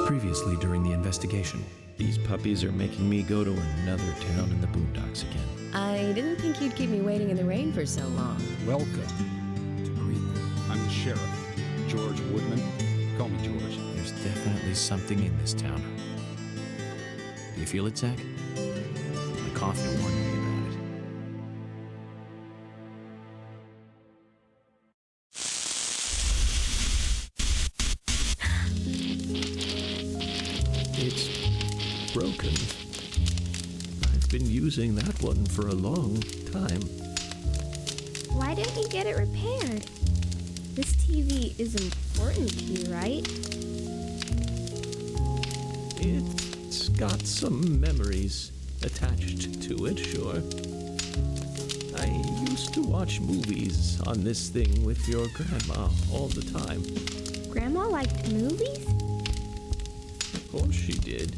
Previously during the investigation. These puppies are making me go to another town in the boondocks again. I didn't think you'd keep me waiting in the rain for so long. Welcome to Greenville. I'm the sheriff, George Woodman. Call me George. There's definitely something in this town. Do you feel it, Zach? My coffee warned me about it. It's broken. I've been using that one for a long time. Why didn't you get it repaired? This TV is important to you, right? It's got some memories attached to it, sure. I used to watch movies on this thing with your grandma all the time. Grandma liked movies? Of course she did.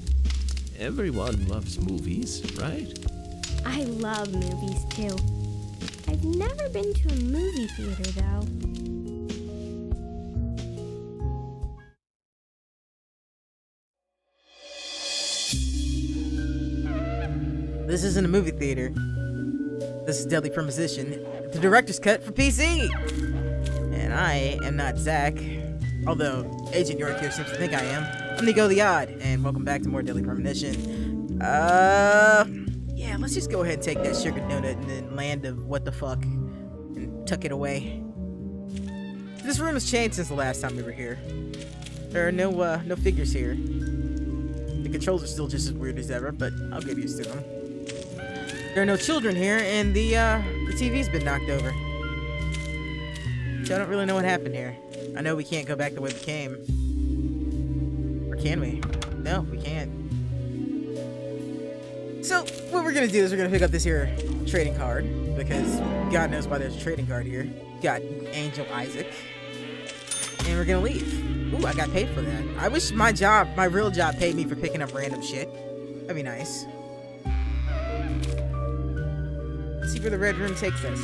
Everyone loves movies, right? I love movies too. I've never been to a movie theater though. This isn't a movie theater. This is Deadly Premonition, the director's cut for PC. And I am not Zach, although Agent York here seems to think I am. I'm Nico the Odd, and welcome back to more Deadly Premonition. Yeah, let's just go ahead and take that sugar donut in the land of what the fuck and tuck it away. This room has changed since the last time we were here. There are no figures here. The controls are still just as weird as ever, but I'll get used to them. There are no children here, and the TV's been knocked over. So I don't really know what happened here. I know we can't go back the way we came. Or can we? No, we can't. So, what we're gonna do is we're gonna pick up this here trading card, because God knows why there's a trading card here. Got Angel Isaac. And we're gonna leave. Ooh, I got paid for that. I wish my real job paid me for picking up random shit. That'd be nice. Let's see where the red room takes us.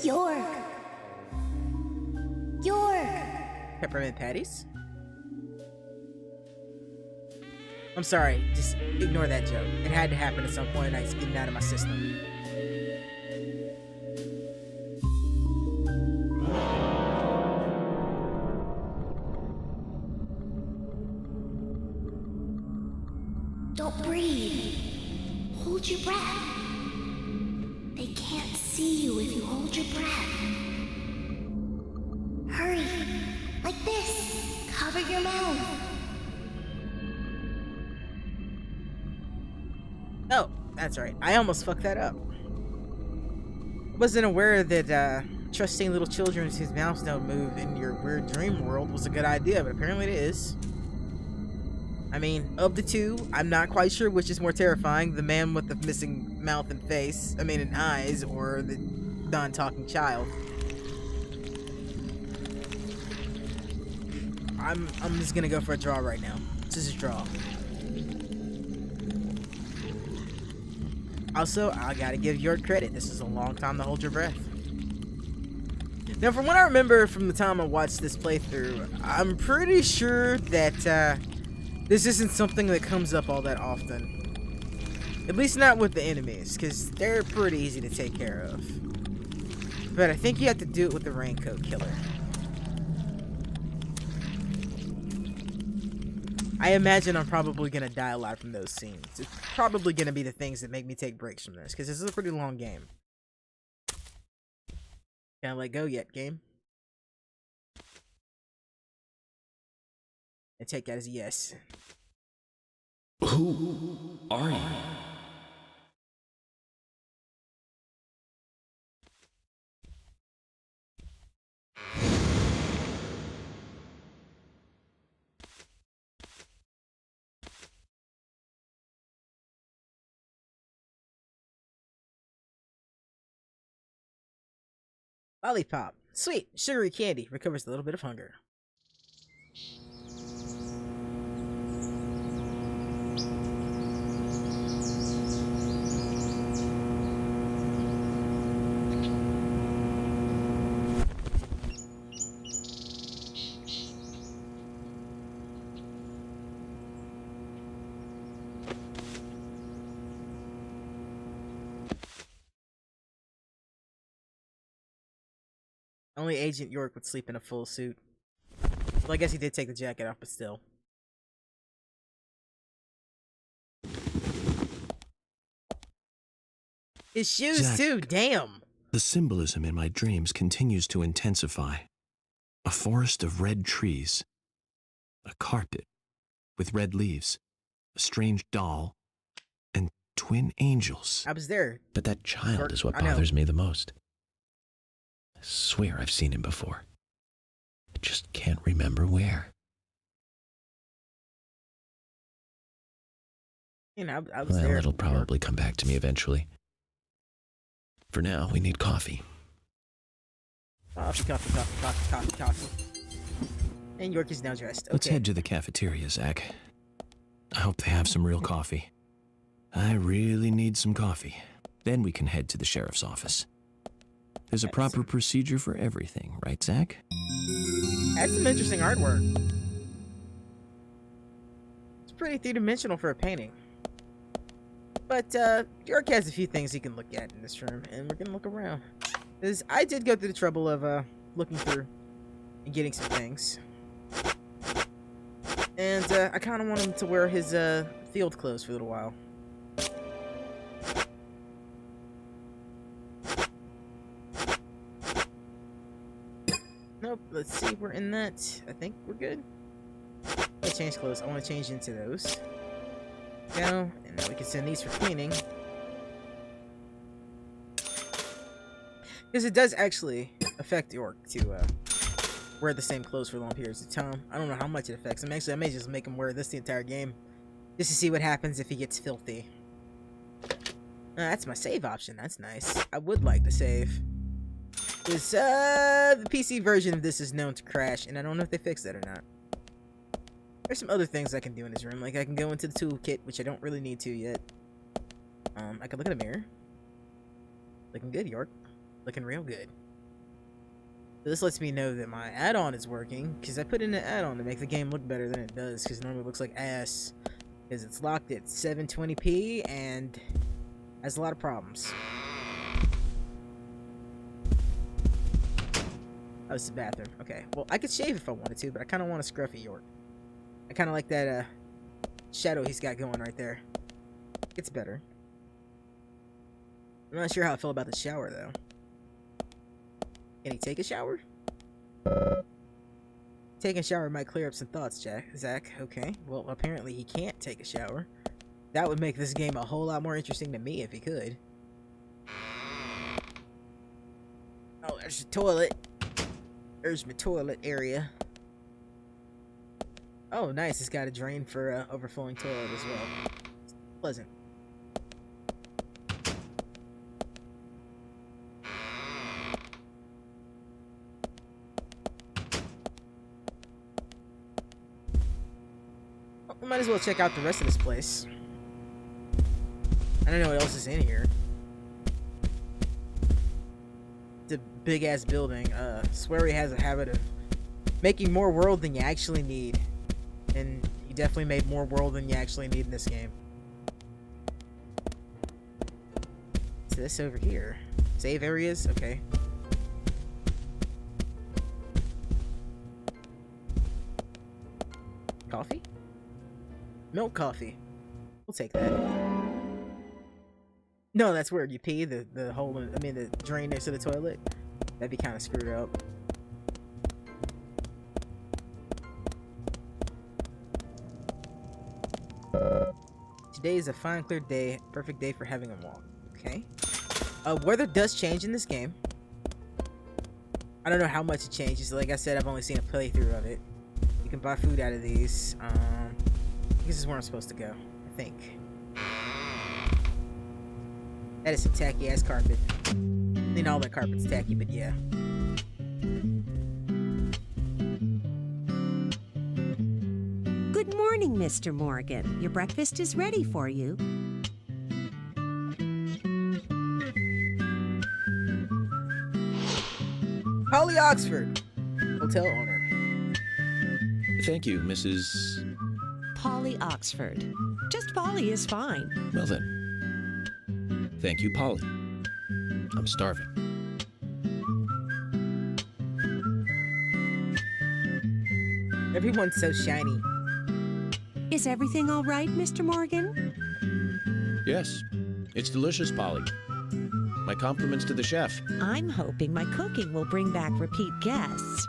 York! Peppermint patties? I'm sorry, just ignore that joke. It had to happen at some point and I was getting out of my system. Don't breathe. Hold your breath. They can't see you if you hold your breath. Hurry. Like this. Cover your mouth. Oh, that's right. I almost fucked that up. Wasn't aware that trusting little children whose mouths don't move in your weird dream world was a good idea, but apparently it is. I mean, of the two, I'm not quite sure which is more terrifying, the man with the missing mouth and face, and eyes, or the non-talking child. I'm just gonna go for a draw right now. This is a draw. Also, I gotta give York credit. This is a long time to hold your breath. Now, from what I remember from the time I watched this playthrough, I'm pretty sure that this isn't something that comes up all that often. At least not with the enemies, because they're pretty easy to take care of. But I think you have to do it with the Raincoat Killer. I imagine I'm probably going to die a lot from those scenes. It's probably going to be the things that make me take breaks from this, because this is a pretty long game. Can't let go yet, game. And take that as a yes. Who are you? Lollipop. Sweet. Sugary candy. Recovers a little bit of hunger. Only Agent York would sleep in a full suit. Well, I guess he did take the jacket off, but still. His shoes, Zach, too, damn! The symbolism in my dreams continues to intensify. A forest of red trees. A carpet with red leaves. A strange doll. And twin angels. I was there. But that child is what I know. bothers me the most. I swear I've seen him before. I just can't remember where. You know, I was Well, there. it'll probably come back to me eventually. For now, we need coffee. Coffee. And York is now dressed. Okay. Let's head to the cafeteria, Zach. I hope they have some real coffee. I really need some coffee. Then we can head to the sheriff's office. There's a proper procedure for everything, right, Zach? That's some interesting artwork. It's pretty three-dimensional for a painting. But, York has a few things he can look at in this room, and we're gonna look around. Because I did go through the trouble of, looking through and getting some things. And, I kind of want him to wear his, field clothes for a little while. Nope, let's see, we're in that. I think we're good. Let's change clothes. I want to change into those. Go, and now we can send these for cleaning. Because it does actually affect York to wear the same clothes for long periods of time. I don't know how much it affects him. Actually, I may just make him wear this the entire game. Just to see what happens if he gets filthy. That's my save option. That's nice. I would like to save. Because the PC version of this is known to crash, and I don't know if they fixed that or not. There's some other things I can do in this room. Like, I can go into the toolkit, which I don't really need to yet. I can look in a mirror. Looking good, York. Looking real good. So this lets me know that my add-on is working, because I put in an add-on to make the game look better than it does, because it normally looks like ass. Because it's locked at 720p, and has a lot of problems. Oh, it's the bathroom. Okay, well, I could shave if I wanted to, but I kind of want a scruffy York. I kind of like that, shadow he's got going right there. It's better. I'm not sure how I feel about the shower, though. Can he take a shower? Taking a shower might clear up some thoughts, Zach. Okay, well, apparently he can't take a shower. That would make this game a whole lot more interesting to me if he could. Oh, there's the toilet. There's my toilet area. Oh, nice. It's got a drain for overflowing toilet as well. It's pleasant. Well, we might as well check out the rest of this place. I don't know what else is in here. It's a big-ass building. Swear he has a habit of making more world than you actually need. And you definitely made more world than you actually need in this game. What's this over here? Save areas? Okay. Coffee? Milk coffee. We'll take that. No, that's weird. You pee the hole in, I mean the drain next to the toilet. That'd be kind of screwed up. Today is a fine, clear day. Perfect day for having a walk. Okay. Weather does change in this game. I don't know how much it changes. Like I said, I've only seen a playthrough of it. You can buy food out of these. This is where I'm supposed to go, I think. That is some tacky ass carpet. I mean, all that carpet's tacky, but yeah. Good morning, Mr. Morgan. Your breakfast is ready for you. Polly Oxford, hotel owner. Thank you, Mrs. Polly Oxford. Just Polly is fine. Well then. Thank you, Polly. I'm starving. Everyone's so shiny. Is everything all right, Mr. Morgan? Yes, it's delicious, Polly. My compliments to the chef. I'm hoping my cooking will bring back repeat guests.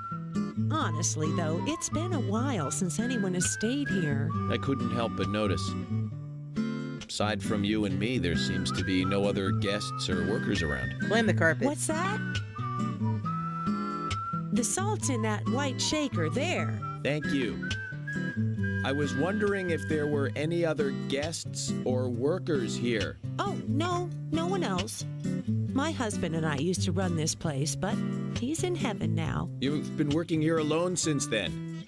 Honestly, though, it's been a while since anyone has stayed here. I couldn't help but notice. Aside from you and me, there seems to be no other guests or workers around. Blame the carpet. What's that? The salt's in that white shaker there. Thank you. I was wondering if there were any other guests or workers here. Oh, no one else. My husband and I used to run this place, but he's in heaven now. You've been working here alone since then.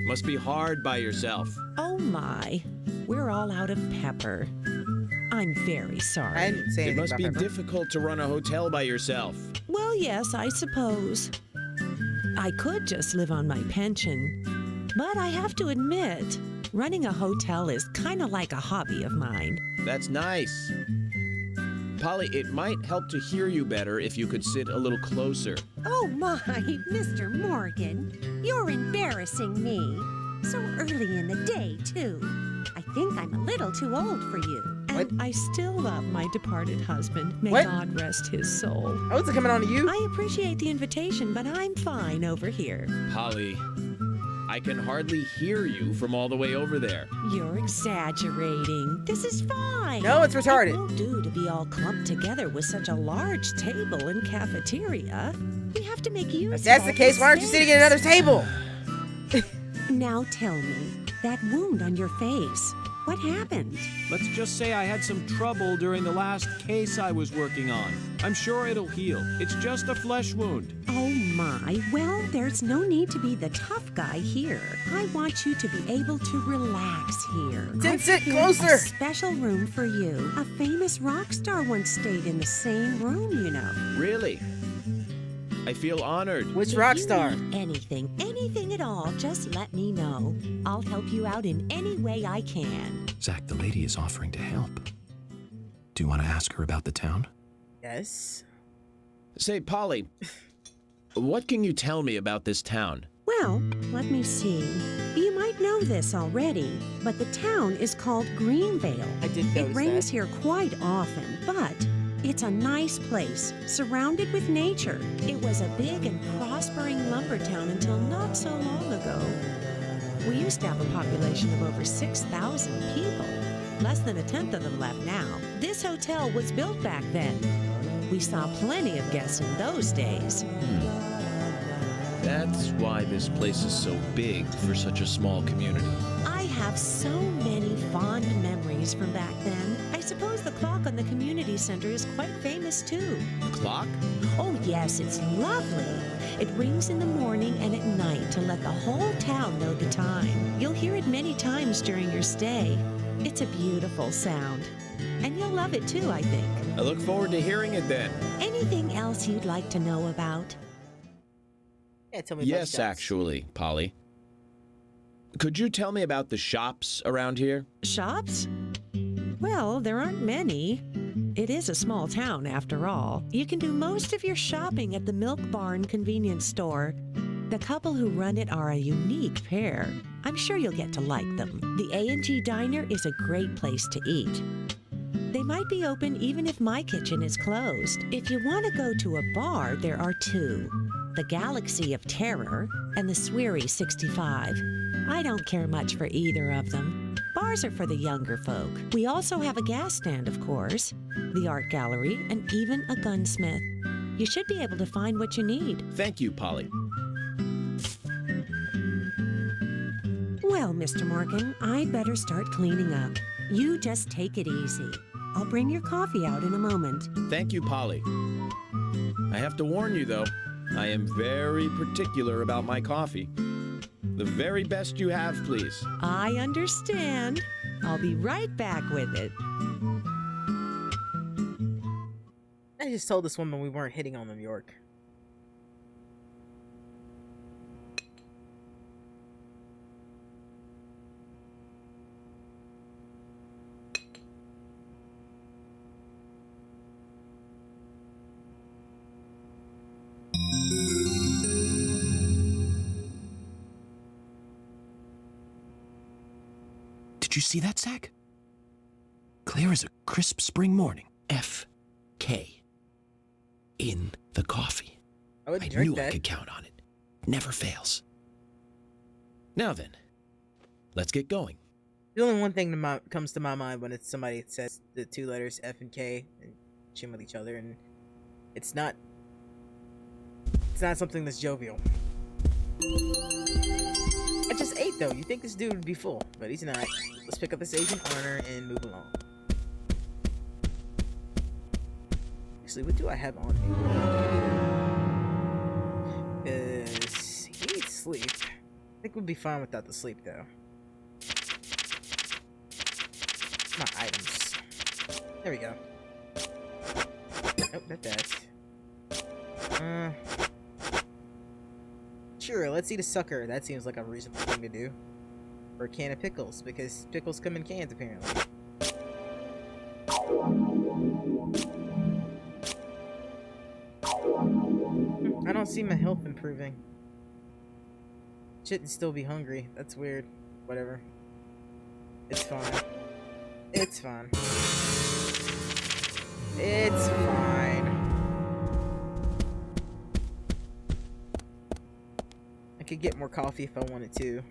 Must be hard by yourself. Oh my, we're all out of pepper. I'm very I sorry. didn't say It anything must about be Pepper. difficult to run a hotel by yourself. Well, yes, I suppose. I could just live on my pension, but I have to admit, running a hotel is kind of like a hobby of mine. That's nice. Polly, it might help to hear you better if you could sit a little closer. Oh my, Mr. Morgan, you're embarrassing me. So early in the day, too. I think I'm a little too old for you. And I still love my departed husband. May What? God rest his soul. How is it coming on to you? I appreciate the invitation, but I'm fine over here. Polly, I can hardly hear you from all the way over there. You're exaggerating. This is fine. No, it's retarded. It won't do to be all clumped together with such a large table and cafeteria. We have to make use If that's of the all case, this why aren't you sitting at another space. table? Now tell me, that wound on your face, what happened? Let's just say I had some trouble during the last case I was working on. I'm sure it'll heal. It's just a flesh wound. Oh my, well, there's no need to be the tough guy here. I want you to be able to relax here. Then I've sit prepared closer. A special room for you. A famous rock star once stayed in the same room, you know. Really? I feel honored. Which If rock you star? need anything at all, just let me know. I'll help you out in any way I can. Zach, the lady is offering to help. Do you want to ask her about the town? Yes. Say, Polly, what can you tell me about this town? Well, let me see. You might know this already, but the town is called Greenvale. I did notice It rains that. here quite often, but it's a nice place, surrounded with nature. It was a big and prospering lumber town until not so long ago. We used to have a population of over 6,000 people. Less than a tenth of them left now. This hotel was built back then. We saw plenty of guests in those days. That's why this place is so big for such a small community. I have so many fond memories from back then. I suppose the clock on the community center is quite famous too. The clock? Oh yes, it's lovely. It rings in the morning and at night to let the whole town know the time. You'll hear it many times during your stay. It's a beautiful sound. And you'll love it too, I think. I look forward to hearing it then. Anything else you'd like to know about? Yeah, tell me about Yes, shops. actually, Polly. Could you tell me about the shops around here? Shops? Well, there aren't many. It is a small town, after all. You can do most of your shopping at the Milk Barn convenience store. The couple who run it are a unique pair. I'm sure you'll get to like them. The A&G Diner is a great place to eat. They might be open even if my kitchen is closed. If you want to go to a bar, there are two. The Galaxy of Terror and the Sweary 65. I don't care much for either of them. Bars are for the younger folk. We also have a gas stand, of course, the art gallery, and even a gunsmith. You should be able to find what you need. Thank you, Polly. Well, Mr. Morgan, I'd better start cleaning up. You just take it easy. I'll bring your coffee out in a moment. Thank you, Polly. I have to warn you, though, I am very particular about my coffee. The very best you have, please. I understand. I'll be right back with it. I just told this woman we weren't hitting on New York. Did you see that, Zach? Clear as a crisp spring morning. F.K. in the coffee. I would I drink knew that. I could count on it. Never fails. Now then, let's get going. The only one thing comes to my mind when it's somebody that says the two letters F and K and chin with each other, and it's not something that's jovial. I just ate though. You think this dude would be full, but he's not. Let's pick up this Agent Honor and move along. Actually, what do I have on me? He needs sleep. I think we'll be fine without the sleep though. My items. There we go. Nope, not that. Sure, let's eat a sucker. That seems like a reasonable thing to do. Or a can of pickles, because pickles come in cans, apparently. I don't see my health improving. Shouldn't still be hungry. That's weird. Whatever. It's fine. It's fine. It's fine. I could get more coffee if I wanted to.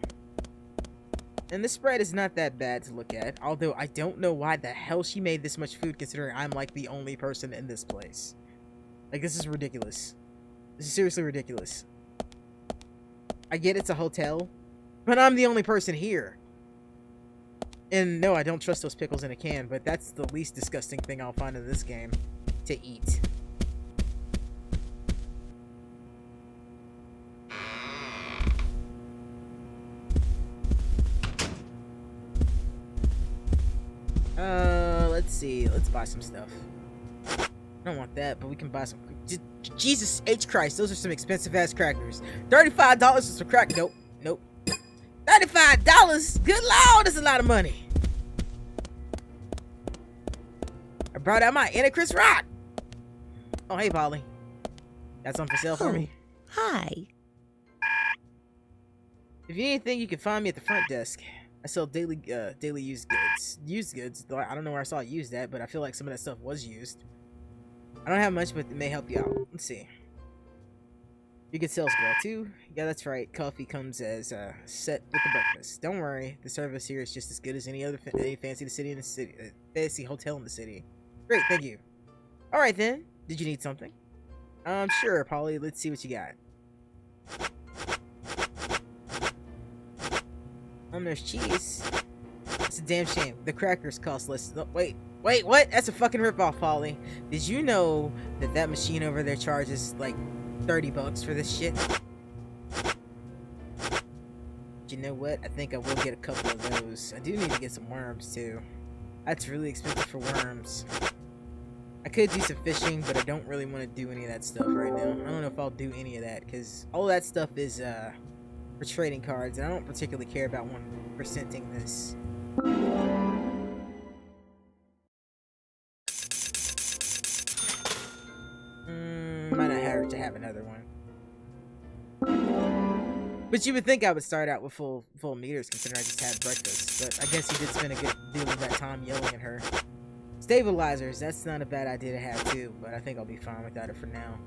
And the spread is not that bad to look at, although I don't know why the hell she made this much food considering I'm like the only person in this place. Like, this is ridiculous. This is seriously ridiculous. I get it's a hotel, but I'm the only person here. And no, I don't trust those pickles in a can, but that's the least disgusting thing I'll find in this game to eat. Let's see. Let's buy some stuff. I don't want that, but we can buy some. Jesus H. Christ, those are some expensive ass crackers. $35 for some crack. Nope. Nope. $35? Good lord, that's a lot of money. I brought out my inner Chris Rock. Oh, hey, Polly. Got something for sale for me? Hi. If you need anything, you can find me at the front desk. I sell daily used goods. Used goods, though I don't know where I saw it used at, but I feel like some of that stuff was used. I don't have much, but it may help you out. Let's see. You get sales girl too. Yeah, that's right. Coffee comes as a set with the breakfast. Don't worry, the service here is just as good as any other fancy hotel in the city. Great, thank you. All right then. Did you need something? Sure, Polly. Let's see what you got. There's cheese. It's a damn shame. The crackers cost less. Oh, wait, what? That's a fucking ripoff, Polly. Did you know that machine over there charges like $30 for this shit? You know what? I think I will get a couple of those. I do need to get some worms too. That's really expensive for worms. I could do some fishing, but I don't really want to do any of that stuff right now. I don't know if I'll do any of that because all that stuff is for trading cards, and I don't particularly care about 1%ing this. Might not have to have another one. But you would think I would start out with full meters considering I just had breakfast. But I guess he did spend a good deal of that time yelling at her. Stabilizers, that's not a bad idea to have too, but I think I'll be fine without it for now.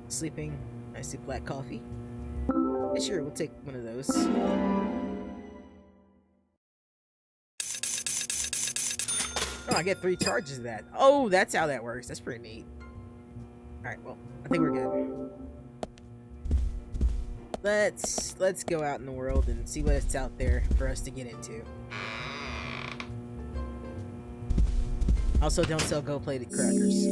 Sleeping, nicely black coffee. Yeah, sure, we'll take one of those. Oh, I get 3 charges of that. Oh, that's how that works. That's pretty neat. Alright, well, I think we're good. Let's go out in the world and see what it's out there for us to get into. Also, don't sell gold-plated crackers.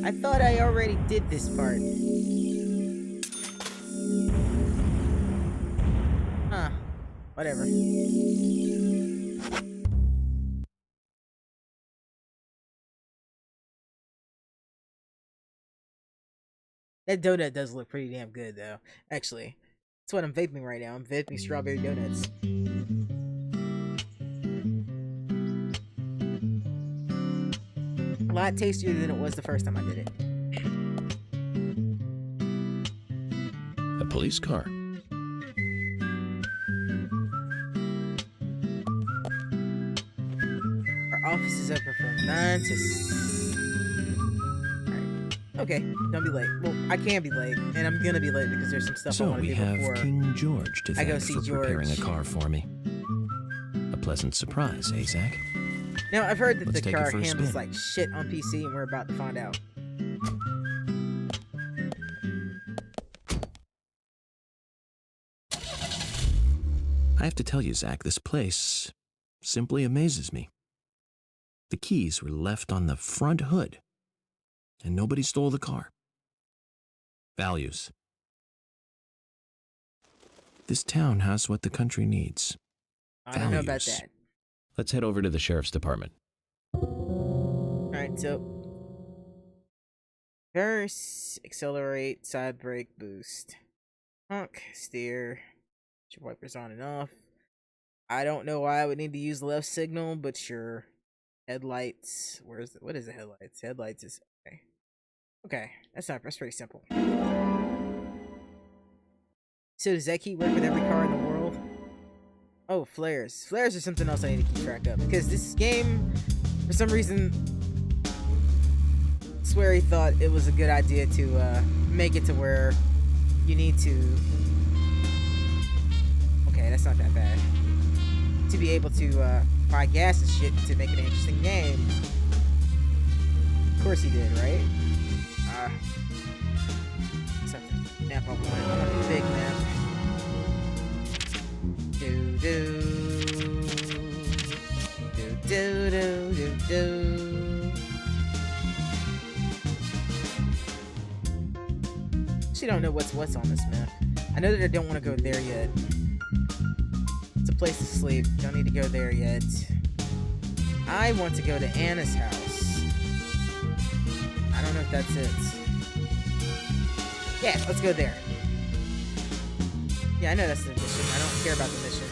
I thought I already did this part. Huh. Whatever. That donut does look pretty damn good, though. Actually, that's what I'm vaping right now. I'm vaping strawberry donuts. A lot tastier than it was the first time I did it. A police car. Our office is open from 9 to 6. Okay, don't be late. Well, I can be late, and I'm gonna be late because there's some stuff I So want to we do have before. King George to I go thank see for preparing a George. car for me. A pleasant surprise, eh, Zach? Now, I've heard that Let's the take it car for a handles spin. like shit on PC, and we're about to find out. I have to tell you, Zach, this place simply amazes me. The keys were left on the front hood, and nobody stole the car. Values. This town has what the country needs. I don't know about Values. that. Let's head over to the sheriff's department. Alright, so reverse, accelerate, side brake, boost. Honk, steer, put your wipers on and off. I don't know why I would need to use the left signal, but sure. Headlights, what is the headlights? Headlights is, okay. Okay, that's pretty simple. So does that key work with every car in the world? Oh, flares. Flares are something else I need to keep track of. Because this game, for some reason, I swear he thought it was a good idea to make it to where you need to... Okay, that's not that bad. To be able to buy gas and shit to make it an interesting game. Of course he did, right? Something. Map I want. I want a big map. Do do do do do do do. Actually, don't know what's on this map. I know that I don't want to go there yet. It's a place to sleep. Don't need to go there yet. I want to go to Anna's house. I don't know if that's it. Yeah, let's go there. Yeah, I know that's the mission. I don't care about the mission.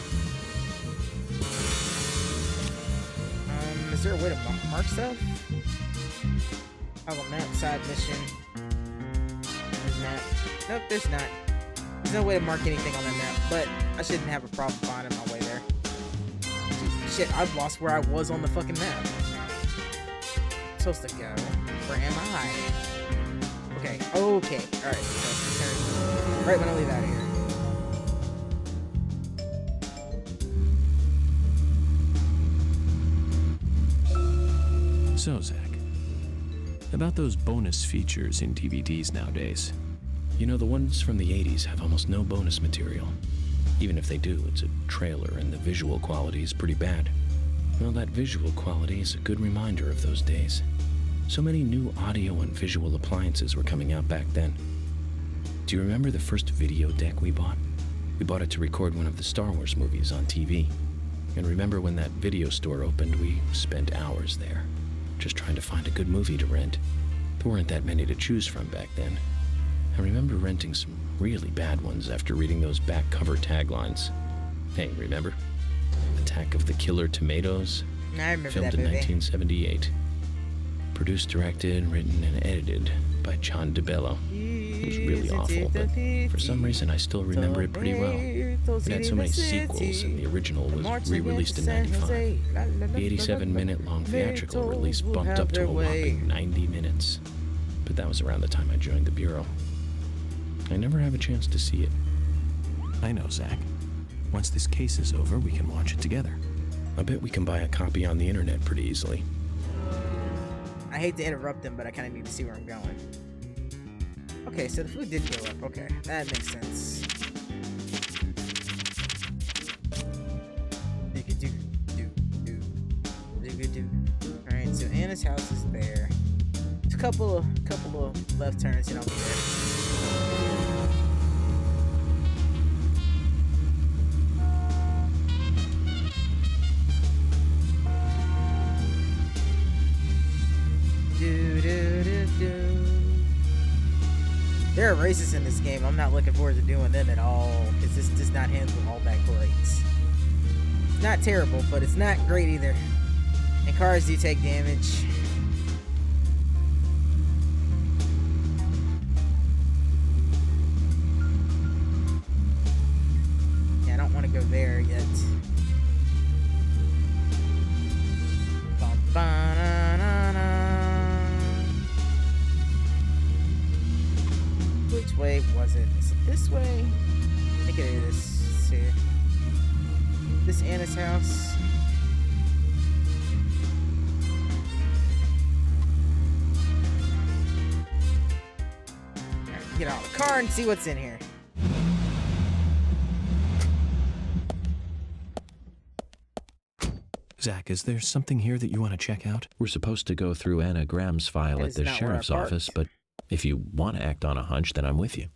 Is there a way to mark stuff? Toggle map, side mission. There's map. Nope, there's not. There's no way to mark anything on that map, but I shouldn't have a problem finding my way there. Shit, I've lost where I was on the fucking map. I'm supposed to go. Where am I? Okay, okay. Alright, so right when I leave out of here. So, Zach, about those bonus features in DVDs nowadays. You know, the ones from the 80s have almost no bonus material. Even if they do, it's a trailer and the visual quality is pretty bad. Well, that visual quality is a good reminder of those days. So many new audio and visual appliances were coming out back then. Do you remember the first video deck we bought? We bought it to record one of the Star Wars movies on TV. And remember when that video store opened, we spent hours there, just trying to find a good movie to rent. There weren't that many to choose from back then. I remember renting some really bad ones after reading those back cover taglines. Hey, remember? Attack of the Killer Tomatoes? I remember Filmed that in movie. 1978. Produced, directed, written, and edited by John DeBello. It was really awful, but for some reason I still remember it pretty well. It had so many sequels, and the original was re-released in 95. The 87-minute-long theatrical release bumped up to a whopping 90 minutes. But that was around the time I joined the Bureau. I never have a chance to see it. I know, Zach. Once this case is over, we can watch it together. I bet we can buy a copy on the internet pretty easily. I hate to interrupt them, but I kind of need to see where I'm going. Okay, so the food did go up. Okay, that makes sense. Alright, so Anna's house is there. So couple of left turns and I'll be there. There are races in this game. I'm not looking forward to doing them at all because this does not handle all that great. It's not terrible, but it's not great either. And cars do take damage. Yeah, I don't want to go there yet. Which way was it? Is it this way? I think it is. Let's see. This Anna's house. Alright, get out of the car and see what's in here. Zach, is there something here that you want to check out? We're supposed to go through Anna Graham's file That at is the not where I sheriff's parked. office, but if you want to act on a hunch, then I'm with you.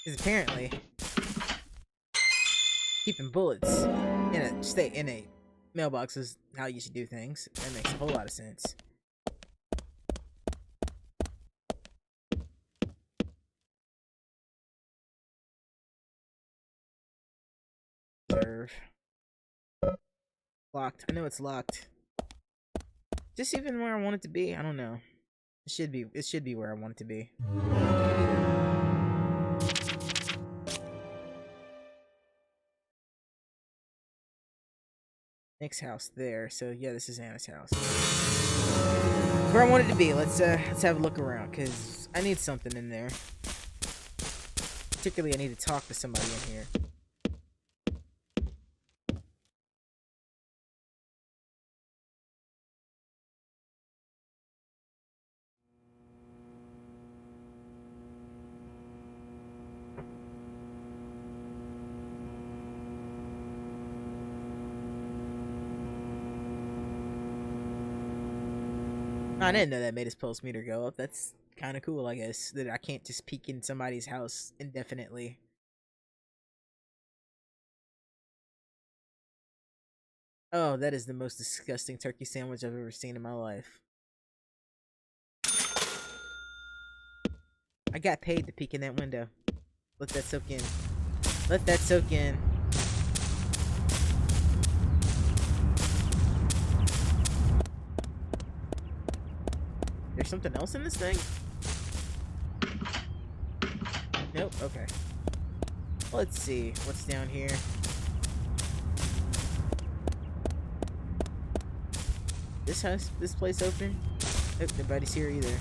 Because apparently, keeping bullets in a mailbox is how you should do things. That makes a whole lot of sense. Reserve. Locked. I know it's locked. Just even where I want it to be. I don't know. It should be where I want it to be. Nick's house there. So yeah, this is Anna's house. Where I want it to be. Let's have a look around because I need something in there. Particularly, I need to talk to somebody in here. I didn't know that made his pulse meter go up. That's kind of cool, I guess. That I can't just peek in somebody's house indefinitely. Oh, that is the most disgusting turkey sandwich I've ever seen in my life. I got paid to peek in that window. Let that soak in. Let that soak in. There's something else in this thing? Nope, okay. Let's see what's down here. This place open? Nope, nobody's here either.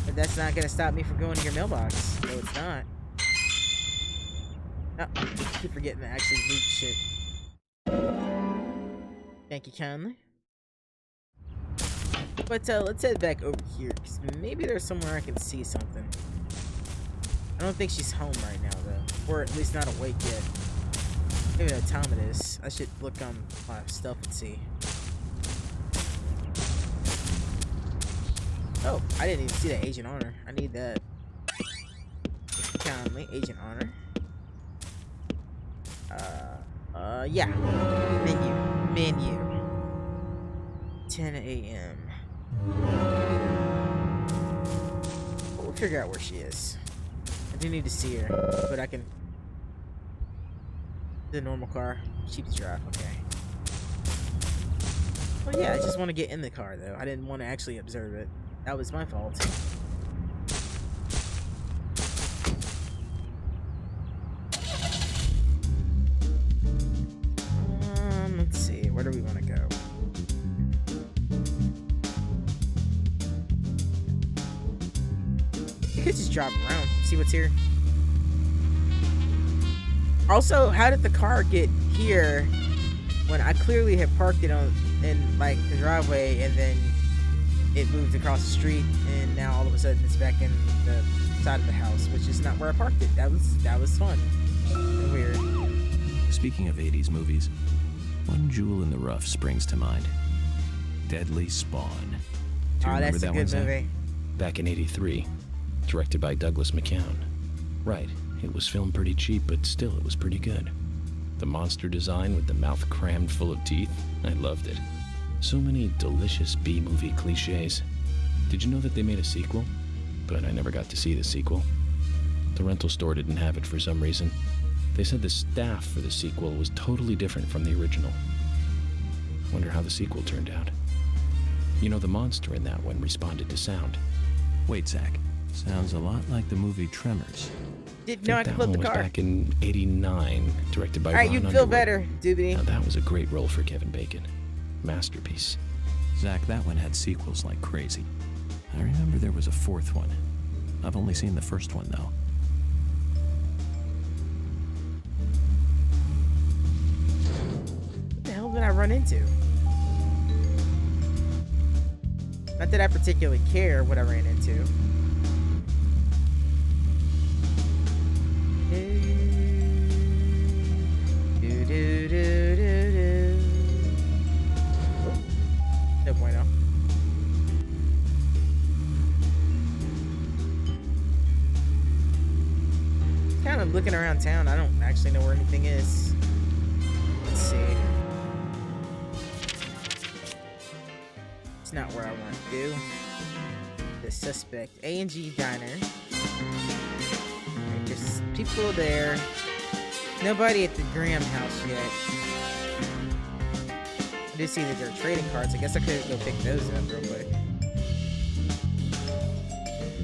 But that's not gonna stop me from going to your mailbox. No, it's not. Oh, I keep forgetting to actually move shit. Thank you kindly. But let's head back over here, because maybe there's somewhere I can see something. I don't think she's home right now, though. Or at least not awake yet. Maybe what time it is. I should look on my stuff and see. Oh, I didn't even see that Agent Honor. I need that. Kindly, Agent Honor. Yeah. Menu. 10 a.m. We'll figure out where she is. I do need to see her, but I can. The normal car, cheap to drive. Okay. Well, yeah, I just want to get in the car though. I didn't want to actually observe it. That was my fault. Let's see. Where do we want to go? You could just drive around, see what's here. Also, how did the car get here when I clearly had parked it in like the driveway and then it moved across the street and now all of a sudden it's back in the side of the house, which is not where I parked it. That was fun and weird. Speaking of 80s movies, one jewel in the rough springs to mind. Deadly Spawn. Do you Oh, remember that's a that one, good Zach? movie. Back in '83, directed by Douglas McKeown. Right, it was filmed pretty cheap, but still it was pretty good. The monster design with the mouth crammed full of teeth, I loved it. So many delicious B-movie cliches. Did you know that they made a sequel? But I never got to see the sequel. The rental store didn't have it for some reason. They said the staff for the sequel was totally different from the original. Wonder how the sequel turned out. You know, the monster in that one responded to sound. Wait, Zach. Sounds a lot like the movie Tremors. Didn't know I could that flip one the was car. back in '89, directed by All right, Ron you'd feel Underwood. better, Doobie. Now that was a great role for Kevin Bacon. Masterpiece. Zach, that one had sequels like crazy. I remember there was a fourth one. I've only seen the first one, though. What the hell did I run into? Not that I particularly care what I ran into. Do, do, do, do, do. Oh, no bueno. Kind of looking around town. I don't actually know where anything is. Let's see. It's not where I want to do. The suspect. A&G Diner. Right, just people there. Nobody at the Graham house yet. I do see that there are trading cards. I guess I could go pick those up real quick.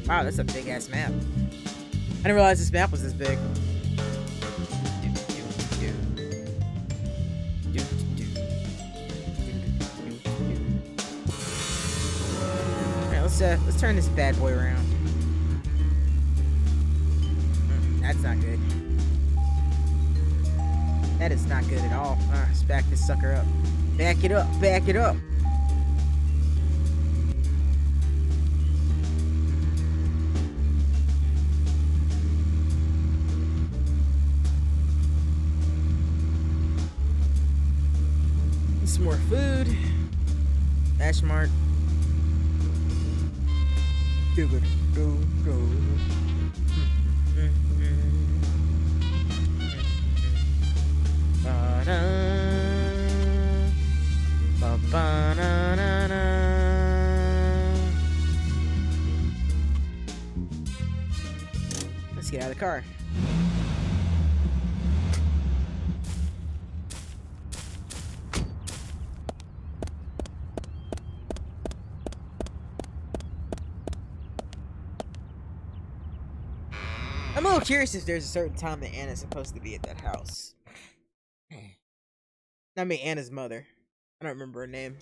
Wow, that's a big ass map. I didn't realize this map was this big. Alright, let's turn this bad boy around. That's not good. That is not good at all. Let's back this sucker up. Back it up, back it up. Some more food. Ash Mart. Go, go, go, go. Let's get out of the car. I'm a little curious if there's a certain time that Anna's supposed to be at that house. I mean, Anna's mother. I don't remember her name.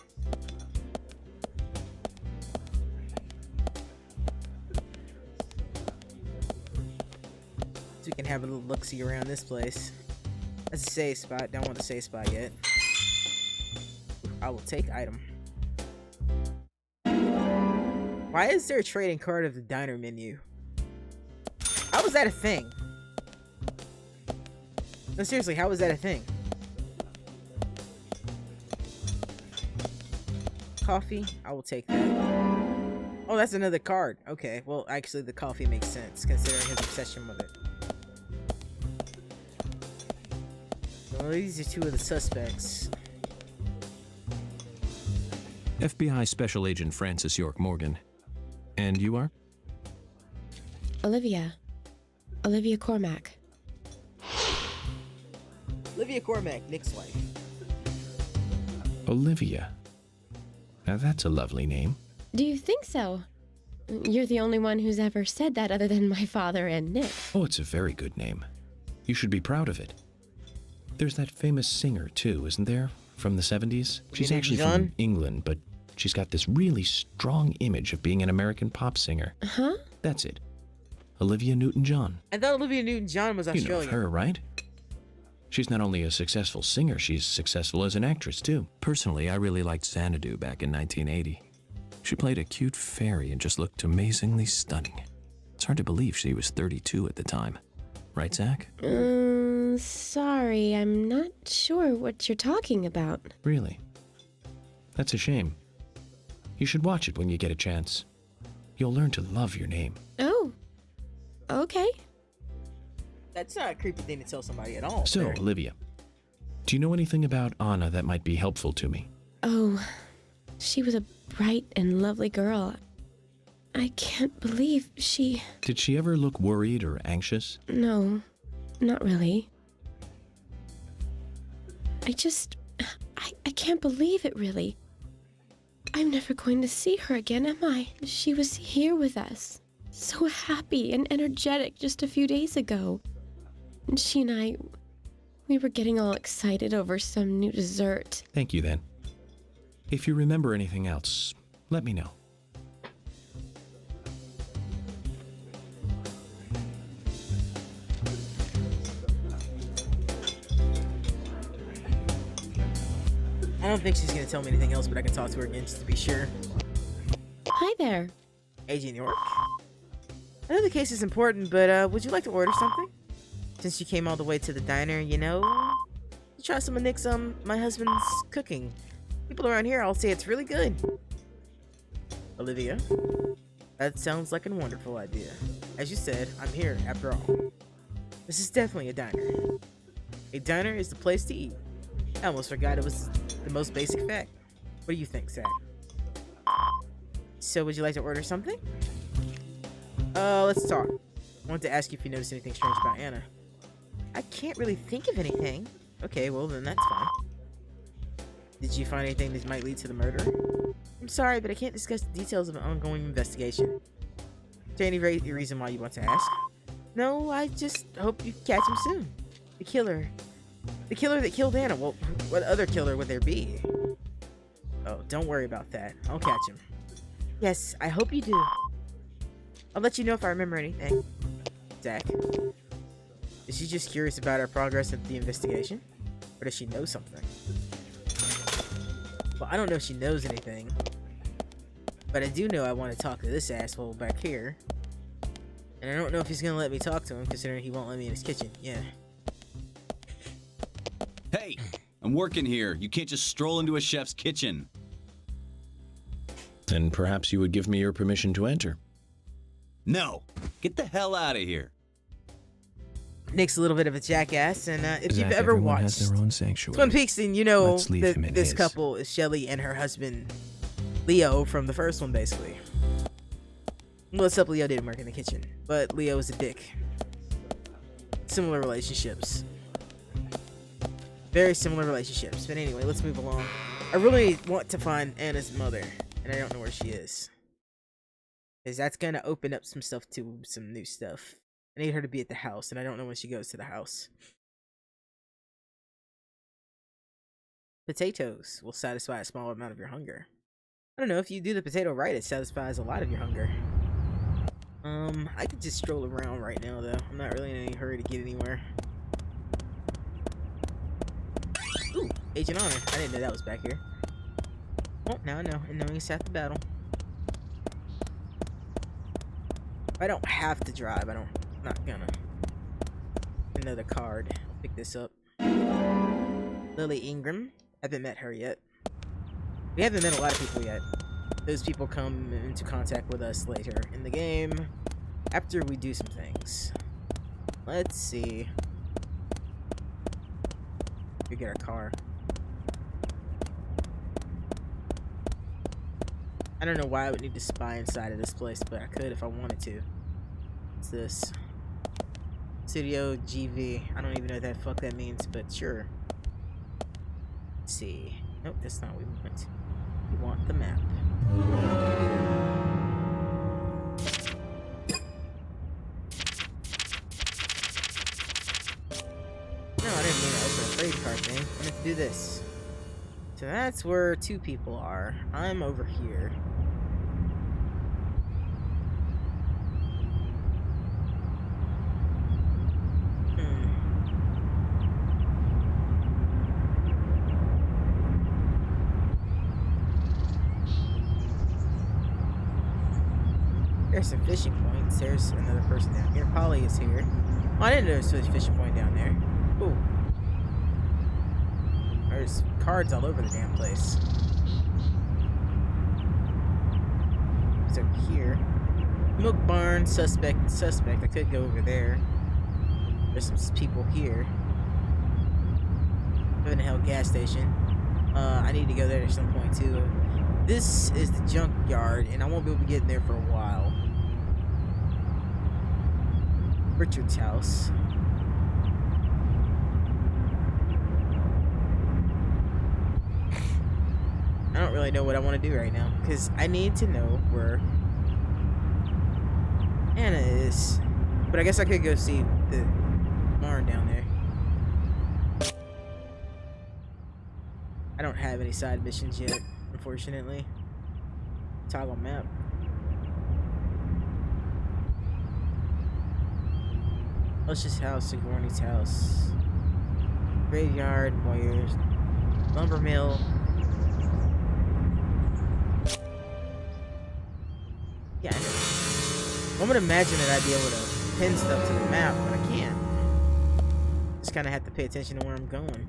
So we can have a little look-see around this place. That's a save spot. Don't want a save spot yet. I will take item. Why is there a trading card of the diner menu? How was that a thing? No, seriously, how was that a thing? Coffee? I will take that. Oh, that's another card. Okay, well, actually, the coffee makes sense, considering his obsession with it. Well, these are two of the suspects. FBI Special Agent Francis York Morgan. And you are? Olivia Cormack. Olivia Cormack, Nick's wife. Olivia. Now that's a lovely name. Do you think so? You're the only one who's ever said that other than my father and Nick. Oh, it's a very good name. You should be proud of it. There's that famous singer, too, isn't there? From the 70s? She's actually from England, but she's got this really strong image of being an American pop singer. Huh? That's it. Olivia Newton-John. I thought Olivia Newton-John was Australian. You know of her, right? She's not only a successful singer, she's successful as an actress, too. Personally, I really liked Xanadu back in 1980. She played a cute fairy and just looked amazingly stunning. It's hard to believe she was 32 at the time. Right, Zach? Sorry, I'm not sure what you're talking about. Really? That's a shame. You should watch it when you get a chance. You'll learn to love your name. Oh, okay. That's not a creepy thing to tell somebody at all. So, Olivia, do you know anything about Anna that might be helpful to me? Oh, she was a bright and lovely girl. I can't believe she... Did she ever look worried or anxious? No, not really. I can't believe it, really. I'm never going to see her again, am I? She was here with us, so happy and energetic just a few days ago. And she and I, we were getting all excited over some new dessert. Thank you, then. If you remember anything else, let me know. I don't think she's gonna tell me anything else, but I can talk to her again just to be sure. Hi there. Agent York. I know the case is important, but would you like to order something? Since you came all the way to the diner, you know, try some of Nick's, my husband's cooking. People around here all say it's really good. Olivia, that sounds like a wonderful idea. As you said, I'm here after all. This is definitely a diner. A diner is the place to eat. I almost forgot it was the most basic fact. What do you think, Zach? So would you like to order something? Let's talk. I wanted to ask you if you noticed anything strange about Anna. I can't really think of anything. Okay, well then that's fine. Did you find anything that might lead to the murder? I'm sorry, but I can't discuss the details of an ongoing investigation. Is there any reason why you want to ask? No, I just hope you catch him soon. The killer that killed Anna. Well, what other killer would there be? Oh, don't worry about that. I'll catch him. Yes, I hope you do. I'll let you know if I remember anything. Zach, is she just curious about our progress at the investigation? Or does she know something? Well, I don't know if she knows anything. But I do know I want to talk to this asshole back here. And I don't know if he's gonna let me talk to him, considering he won't let me in his kitchen. Yeah. Hey, I'm working here. You can't just stroll into a chef's kitchen. Then perhaps you would give me your permission to enter. No, get the hell out of here. Nick's a little bit of a jackass, and if Zach, you've ever everyone watched has their own sanctuary. Twin Peaks, then you know Let's leave him in this his. couple is Shelly and her husband Leo from the first one, basically. Well, except Leo didn't work in the kitchen, but Leo was a dick. Similar relationships. Very similar relationships. But anyway, let's move along. I really want to find Anna's mother, and I don't know where she is. Because that's going to open up some stuff to some new stuff. I need her to be at the house, and I don't know when she goes to the house. Potatoes will satisfy a small amount of your hunger. I don't know, if you do the potato right, it satisfies a lot of your hunger. I could just stroll around right now, though. I'm not really in any hurry to get anywhere. Ooh, Agent Honor. I didn't know that was back here. Oh, now I know. And knowing it's half the battle. I don't have to drive. I'm not gonna. Another card. I'll pick this up. Lily Ingram. Haven't met her yet. We haven't met a lot of people yet. Those people come into contact with us later in the game. After we do some things. Let's see. We get our car. I don't know why I would need to spy inside of this place, but I could if I wanted to. What's this? Studio GV. I don't even know what the fuck that means, but sure. Let's see. Nope, that's not what we want. We want the map. No, I didn't mean to open a trade card thing. I meant to do this. So that's where two people are. I'm over here. There's some fishing points. There's another person down here. Polly is here. Oh, I didn't know there was a fishing point down there. Ooh. There's cards all over the damn place. suspect over here. Milk barn, suspect. I could go over there. There's some people here. Heaven Hell gas station. I need to go there at some point too. This is the junkyard, and I won't be able to get in there for a while. Richard's house. I don't really know what I want to do right now, because I need to know where Anna is. But I guess I could go see the barn down there. I don't have any side missions yet, unfortunately. Toggle map. Lush's house, Sigourney's house. Graveyard, Moyers, lumber mill. Yeah, I know. One would imagine that I'd be able to pin stuff to the map, but I can't. Just kind of have to pay attention to where I'm going.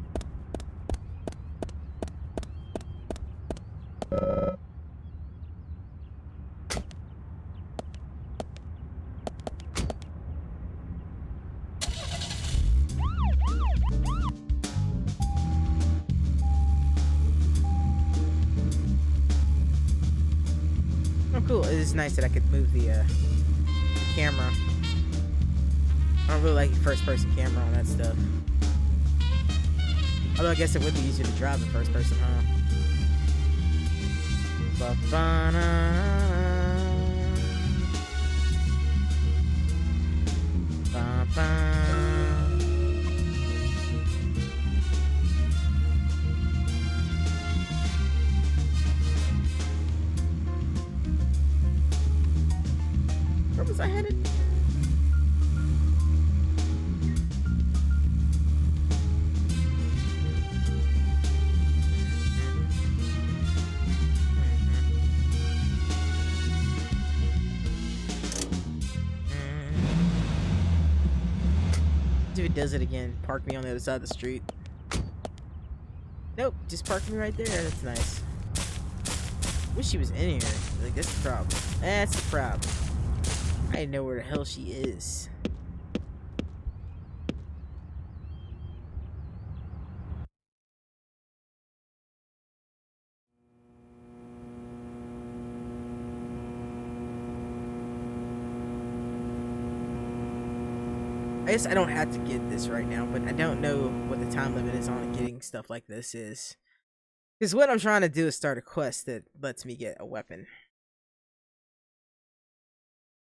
Oh, cool. It is nice that I could move the camera. I don't really like first-person camera on that stuff. Although I guess it would be easier to drive in first person, huh? Where was I headed? If it does it again, park me on the other side of the street. Nope, just park me right there. That's nice. Wish she was in here. Like, that's the problem. That's the problem. I didn't know where the hell she is. I guess I don't have to get this right now, but I don't know what the time limit is on getting stuff like this is. Because what I'm trying to do is start a quest that lets me get a weapon.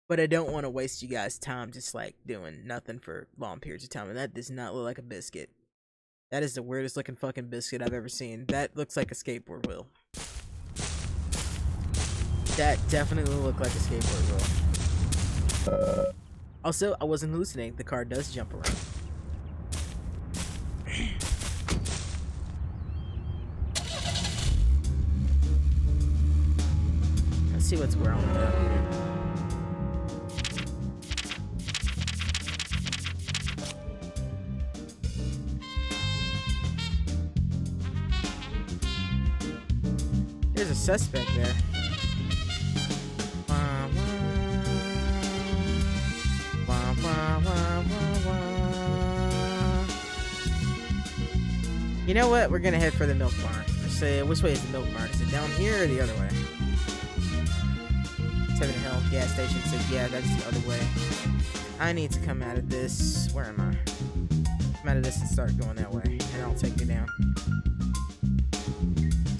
But I don't want to waste you guys' time just like doing nothing for long periods of time. And that does not look like a biscuit. That is the weirdest looking fucking biscuit I've ever seen. That looks like a skateboard wheel. That definitely looked like a skateboard wheel. Also, I wasn't hallucinating. The car does jump around. Let's see what's wrong with that. There's a suspect there. You know what? We're gonna head for the milk barn. Let's say, which way is the milk barn? Is it down here or the other way? Heaven Hell gas station. So yeah, that's the other way. I need to come out of this. Where am I? Come out of this and start going that way, and I'll take you down.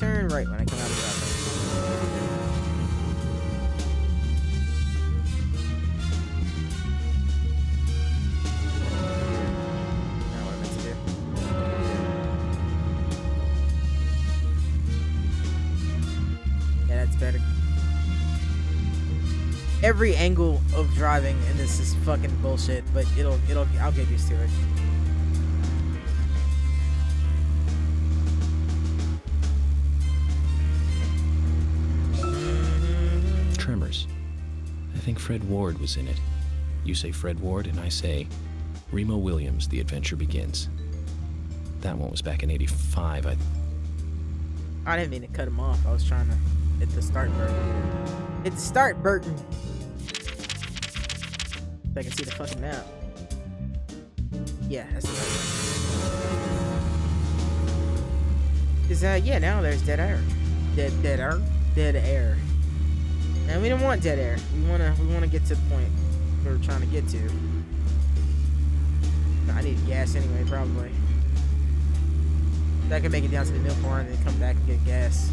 Turn right when I come out of that way. Better. Every angle of driving in this is fucking bullshit, but I'll get used to it. Tremors. I think Fred Ward was in it. You say Fred Ward, and I say Remo Williams, The Adventure Begins. That one was back in '85. I didn't mean to cut him off. I was trying to hit the start button. Hit the start, Burton. So I can see the fucking map. Yeah, that's the right one. Cause yeah, now there's dead air. Dead air. And we don't want dead air. We wanna get to the point we're trying to get to. I need gas anyway, probably. I can make it down to the milk barn and then come back and get gas.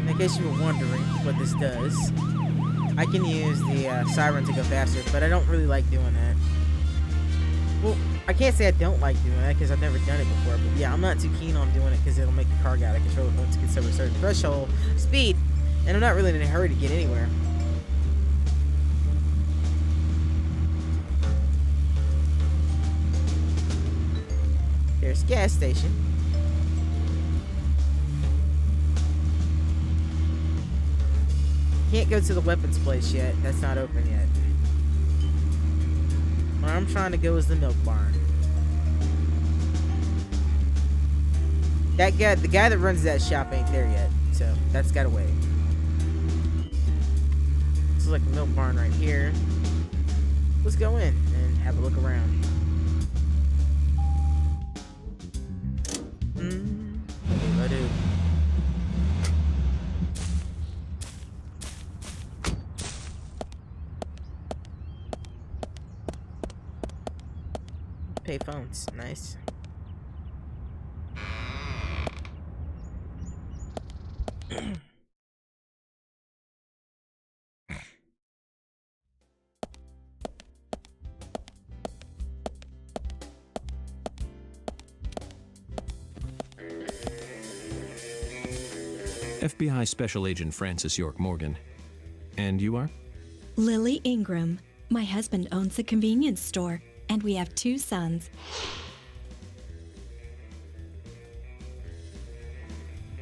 In case you were wondering what this does, I can use the siren to go faster, but I don't really like doing that. Well, I can't say I don't like doing that because I've never done it before, but yeah, I'm not too keen on doing it because it'll make the car get out of control once it gets over a certain threshold speed, and I'm not really in a hurry to get anywhere. There's a gas station. Can't go to the weapons place yet. That's not open yet. Where I'm trying to go is the milk barn. That guy, the guy that runs that shop ain't there yet, so that's gotta wait. This is like the milk barn right here. Let's go in and have a look around. I do. Pay phones, nice. FBI Special Agent Francis York Morgan. And you are? Lily Ingram. My husband owns a convenience store, and we have 2 sons.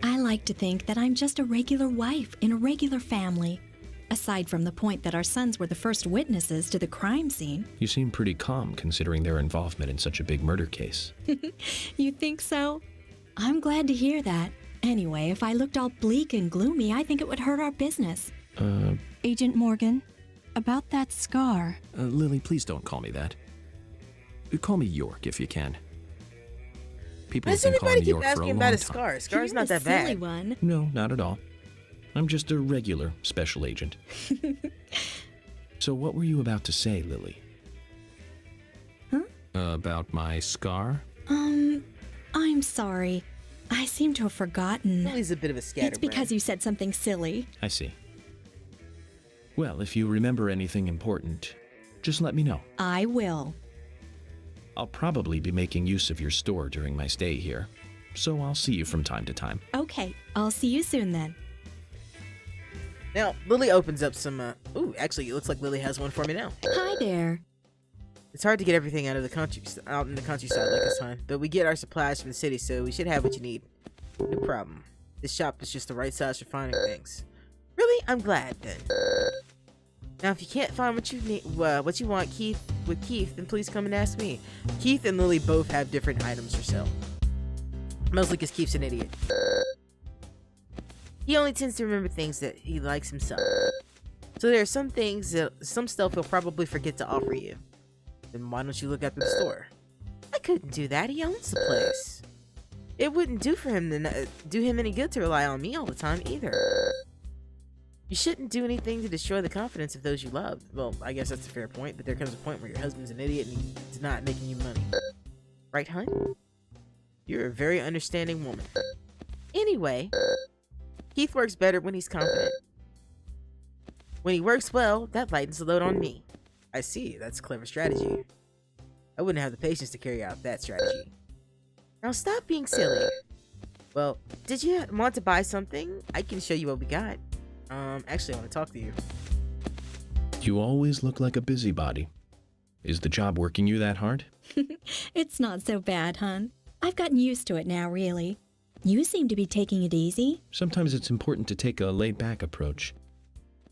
I like to think that I'm just a regular wife in a regular family, aside from the point that our sons were the first witnesses to the crime scene. You seem pretty calm considering their involvement in such a big murder case. You think so? I'm glad to hear that. Anyway, if I looked all bleak and gloomy, I think it would hurt our business. Agent Morgan, about that scar. Lily, please don't call me that. Call me York if you can. People have been calling me York for a long time. Scar? Scar's not that silly bad. One. No, not at all. I'm just a regular special agent. So what were you about to say, Lily? Huh? About my scar? I'm sorry. I seem to have forgotten. Lily's a bit of a scatterbrain. It's because you said something silly. I see. Well, if you remember anything important, just let me know. I will. I'll probably be making use of your store during my stay here, so I'll see you from time to time. Okay, I'll see you soon then. Now, Lily opens up some, ooh, actually, it looks like Lily has one for me now. Hi there. It's hard to get everything out in the countryside like this time, but we get our supplies from the city, so we should have what you need. No problem. This shop is just the right size for finding things. Really? I'm glad, then. Now, if you can't find what you need, what you want, with Keith, then please come and ask me. Keith and Lily both have different items for sale. Mostly because Keith's an idiot. He only tends to remember things that he likes himself. So there are some things some stuff he'll probably forget to offer you. Then why don't you look at the store? I couldn't do that. He owns the place. It wouldn't do for him to do him any good to rely on me all the time either. You shouldn't do anything to destroy the confidence of those you love. Well, I guess that's a fair point, but there comes a point where your husband's an idiot and he's not making you money. Right, hun? You're a very understanding woman. Anyway, Keith works better when he's confident. When he works well, that lightens the load on me. I see, that's a clever strategy. I wouldn't have the patience to carry out that strategy. Now stop being silly. Well, did you want to buy something? I can show you what we got. Actually, I want to talk to you. You always look like a busybody. Is the job working you that hard? It's not so bad, hon. I've gotten used to it now, really. You seem to be taking it easy. Sometimes it's important to take a laid-back approach.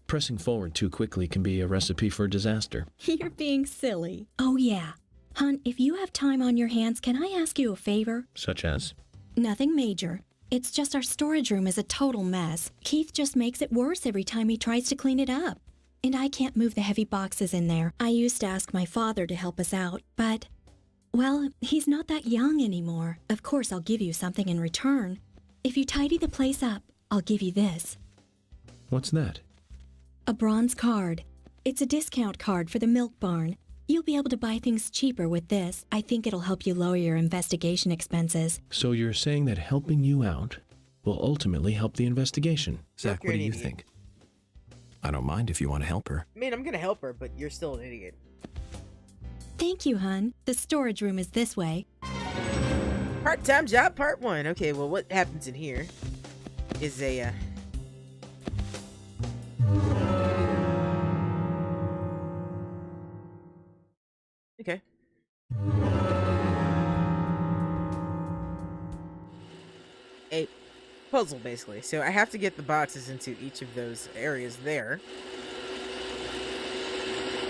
Pressing forward too quickly can be a recipe for disaster. You're being silly. Oh, yeah. Hon, if you have time on your hands, can I ask you a favor? Such as? Nothing major. It's just our storage room is a total mess. Keith just makes it worse every time he tries to clean it up. And I can't move the heavy boxes in there. I used to ask my father to help us out, but, well, he's not that young anymore. Of course, I'll give you something in return. If you tidy the place up, I'll give you this. What's that? A bronze card. It's a discount card for the milk barn. You'll be able to buy things cheaper with this. I think it'll help you lower your investigation expenses. So you're saying that helping you out will ultimately help the investigation? Zach, You're what an do you idiot. think? I don't mind if you want to help her. I mean, I'm gonna help her, but you're still an idiot. Thank you, hun. The storage room is this way. Part-time job, part 1. Okay, well, what happens in here is a, Okay. A puzzle, basically. So I have to get the boxes into each of those areas there.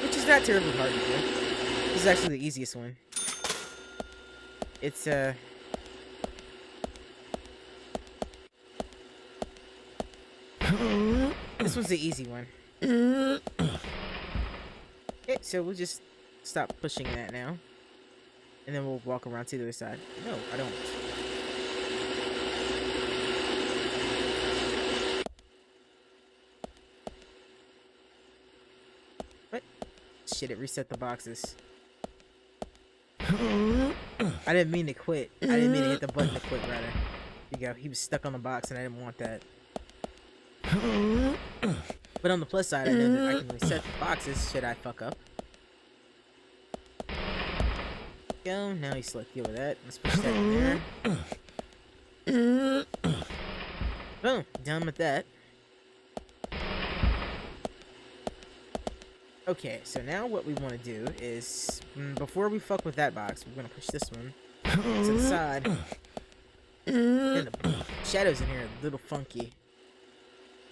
Which is not terribly hard to do. This is actually the easiest one. It's, this one's the easy one. Okay, so we'll just stop pushing that now. And then we'll walk around to the other side. No, I don't. What? Shit, it reset the boxes. I didn't mean to quit. I didn't mean to hit the button to quit, rather. Here you go. He was stuck on the box and I didn't want that. But on the plus side, I know that I can reset the boxes should I fuck up. Go. Now he's like, deal with that. Let's push that in there. Boom. Done with that. Okay, so now what we want to do is, before we fuck with that box, we're going to push this one to the side. And the shadows in here are a little funky.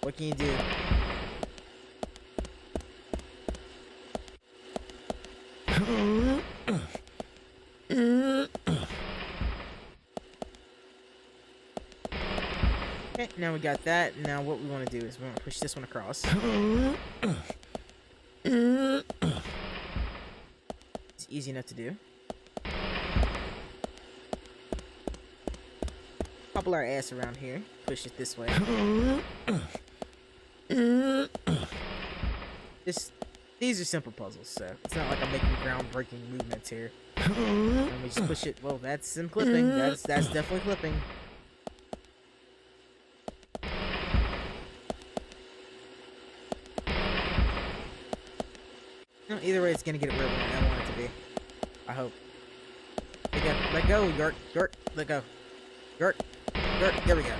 What can you do? Okay, now we got that. Now what we want to do is we want to push this one across. It's easy enough to do. Hobble our ass around here. Push it this way. These are simple puzzles, so it's not like I'm making groundbreaking movements here. Let me just push it. Well, that's some clipping. That's definitely clipping. No, either way, it's gonna get it where I want it to be. I hope. Let go, York. York, let go. York. York, there we go.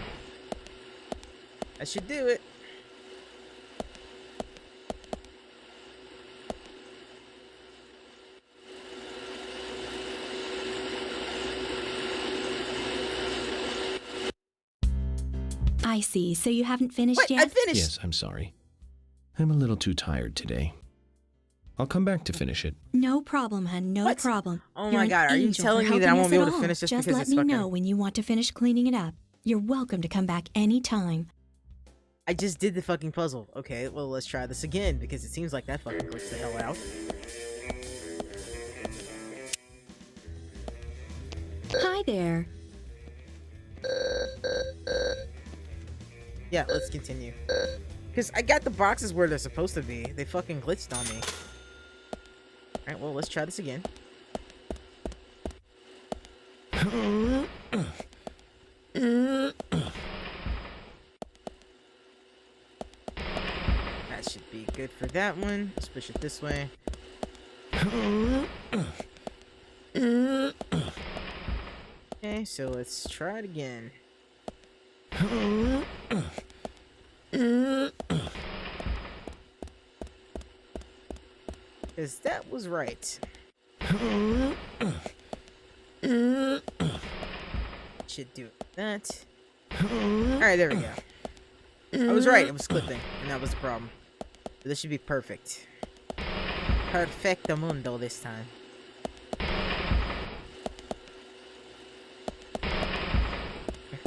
I should do it. I see. So you haven't finished What? yet? I finished! Yes, I'm sorry. I'm a little too tired today. I'll come back to finish it. No problem, hun. No What? problem. Oh You're my an God, are you angel telling for me that I helping won't us be able at to all. finish this Just because let it's me fucking... know when you want to finish cleaning it up. You're welcome to come back anytime. I just did the fucking puzzle. Okay, well, let's try this again, because it seems like that fucking glitched the hell out. Hi there. Yeah, let's continue. Because I got the boxes where they're supposed to be. They fucking glitched on me. Alright, well, let's try this again. That should be good for that one. Let's push it this way. Okay, so let's try it again. Because that was right. Should do that. Alright, there we go. I was right, it was clipping, and that was the problem. But this should be perfect. Perfecto mundo this time.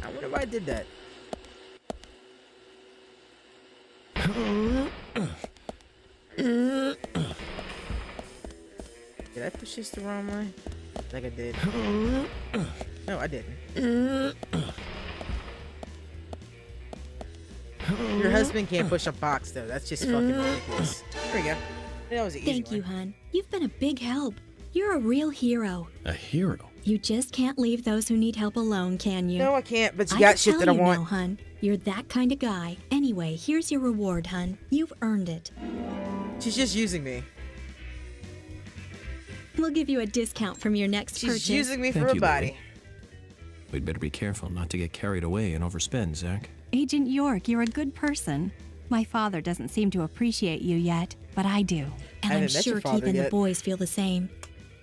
I wonder why I did that. Did I push this the wrong way? I think I did. No, I didn't. Your husband can't push a box, though. That's just fucking ridiculous. There we go. That was an easy Thank you, one. hon. You've been a big help. You're a real hero. A hero? You just can't leave those who need help alone, can you? No, I can't, but you I got can shit tell that I you want. now, hun. You're that kind of guy. Anyway, here's your reward, hun. You've earned it. She's just using me. We'll give you a discount from your next She's purchase. using me Thank for a you, body. Lily. We'd better be careful not to get carried away and overspend, Zach. Agent York, you're a good person. My father doesn't seem to appreciate you yet, but I do. And I'm sure Keith and the boys feel the same.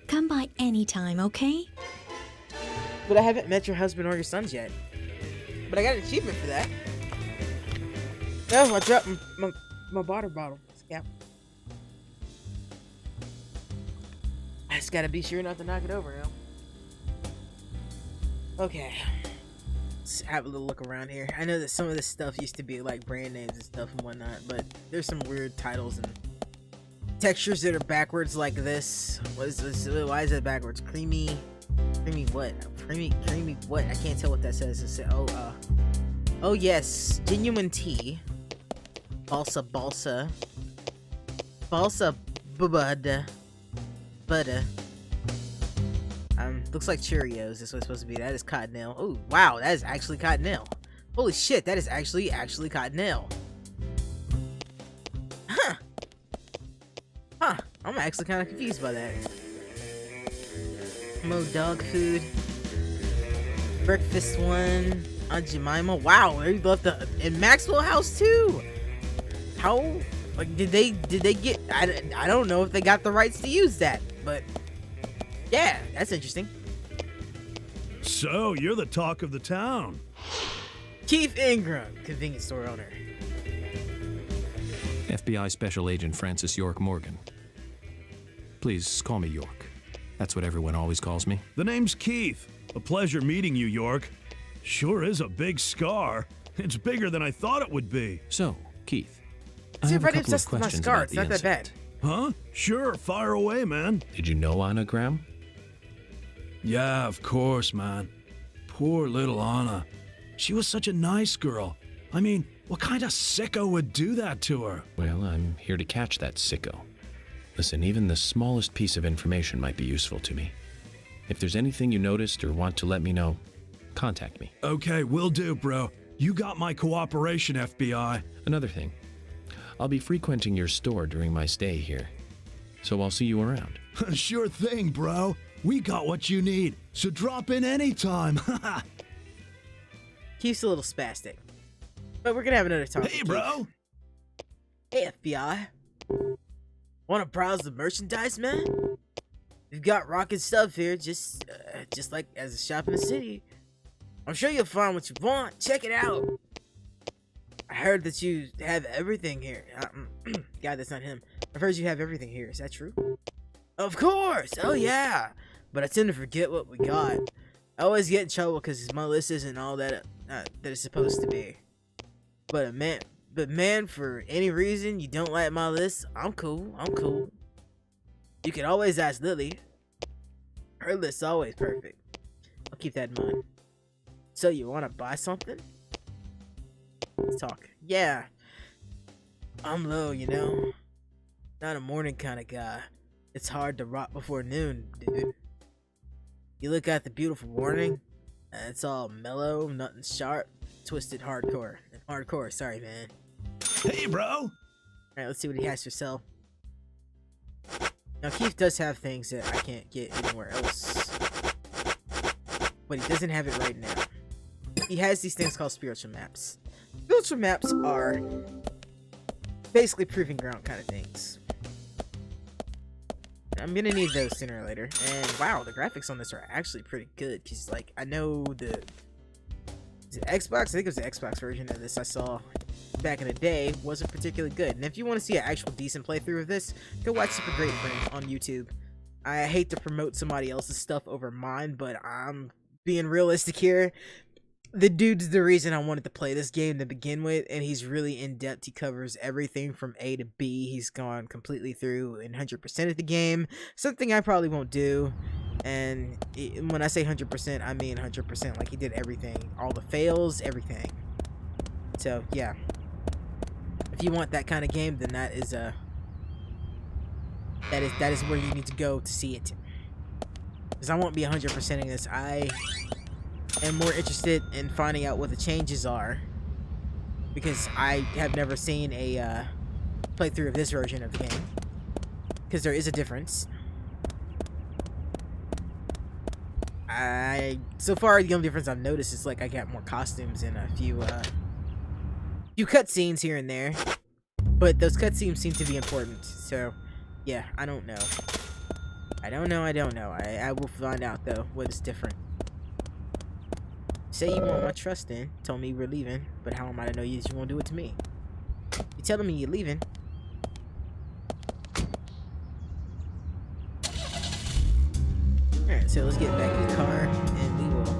Come by anytime, okay? But I haven't met your husband or your sons yet. But I got an achievement for that. Oh, I dropped my water bottle. Scap. I just gotta be sure not to knock it over now. Okay. Let's have a little look around here. I know that some of this stuff used to be like brand names and stuff and whatnot, but there's some weird titles and textures that are backwards like this. What is this? Why is that backwards? Creamy what? Creamy what? I can't tell what that says. It's, oh yes, genuine tea. Balsa bubada. Butter. Looks like Cheerios. This was supposed to be. That is Cottonelle. Oh wow, that is actually Cottonelle. Holy shit, that is actually Cottonelle. Huh. I'm actually kind of confused by that. Mo dog food. Breakfast one. Aunt Jemima. Wow, they left the in Maxwell House too. How? Like, did they get? I don't know if they got the rights to use that, but yeah, that's interesting. So you're the talk of the town. Keith Ingram, convenience store owner. FBI Special Agent Francis York Morgan. Please call me York. That's what everyone always calls me. The name's Keith. A pleasure meeting you, York. Sure is a big scar. It's bigger than I thought it would be. So, Keith, I See, have a right couple of obsessed with my questions scar. about It's the not that bad. incident. Huh? Sure, fire away, man. Did you know Anna Graham? Yeah, of course, man. Poor little Anna. She was such a nice girl. I mean, what kind of sicko would do that to her? Well, I'm here to catch that sicko. Listen, even the smallest piece of information might be useful to me. If there's anything you noticed or want to let me know, contact me. Okay, will do, bro. You got my cooperation, FBI. Another thing, I'll be frequenting your store during my stay here, so I'll see you around. Sure thing, bro. We got what you need, so drop in anytime. Keith's a little spastic, but we're gonna have another talk. Hey, bro. Hey, FBI. Want to browse the merchandise, man? We've got rockin' stuff here, just like as a shop in the city. I'm sure you'll find what you want. Check it out. I heard that you have everything here. God, that's not him. I've heard you have everything here. Is that true? Of course. Oh yeah. But I tend to forget what we got. I always get in trouble because my list isn't all that that it's supposed to be. But man, for any reason you don't like my list, I'm cool. You can always ask Lily. Her list's always perfect. I'll keep that in mind. So you want to buy something? Let's talk. Yeah. I'm low, you know. Not a morning kind of guy. It's hard to rock before noon, dude. You look at the beautiful warning, and it's all mellow, nothing sharp, twisted hardcore. Hardcore, sorry, man. Hey, bro. Alright, let's see what he has for sale. Now, Keith does have things that I can't get anywhere else. But he doesn't have it right now. He has these things called spiritual maps. Spiritual maps are basically proving ground kind of things. I'm gonna need those sooner or later. And wow, the graphics on this are actually pretty good. Because, like, I know the Xbox, I think it was the Xbox version of this I saw back in the day, wasn't particularly good. And if you want to see an actual decent playthrough of this, go watch Super Great Friend on YouTube. I hate to promote somebody else's stuff over mine, but I'm being realistic here. The dude's the reason I wanted to play this game to begin with, and he's really in-depth. He covers everything from A to B. He's gone completely through and 100% of the game, something I probably won't do. And when I say 100%, I mean 100%. Like, he did everything. All the fails, everything. So, yeah. If you want that kind of game, then that is where you need to go to see it. Because I won't be 100%ing this. I am more interested in finding out what the changes are, because I have never seen a playthrough of this version of the game, because there is a difference. So far the only difference I've noticed is like I got more costumes and a few cutscenes here and there, but those cutscenes seem to be important. So yeah, I don't know. I don't know. I will find out though what is different. Say you want my trust in, told me we're leaving, but how am I to know you won't do it to me? You telling me you're leaving? Alright, so let's get back in the car and we will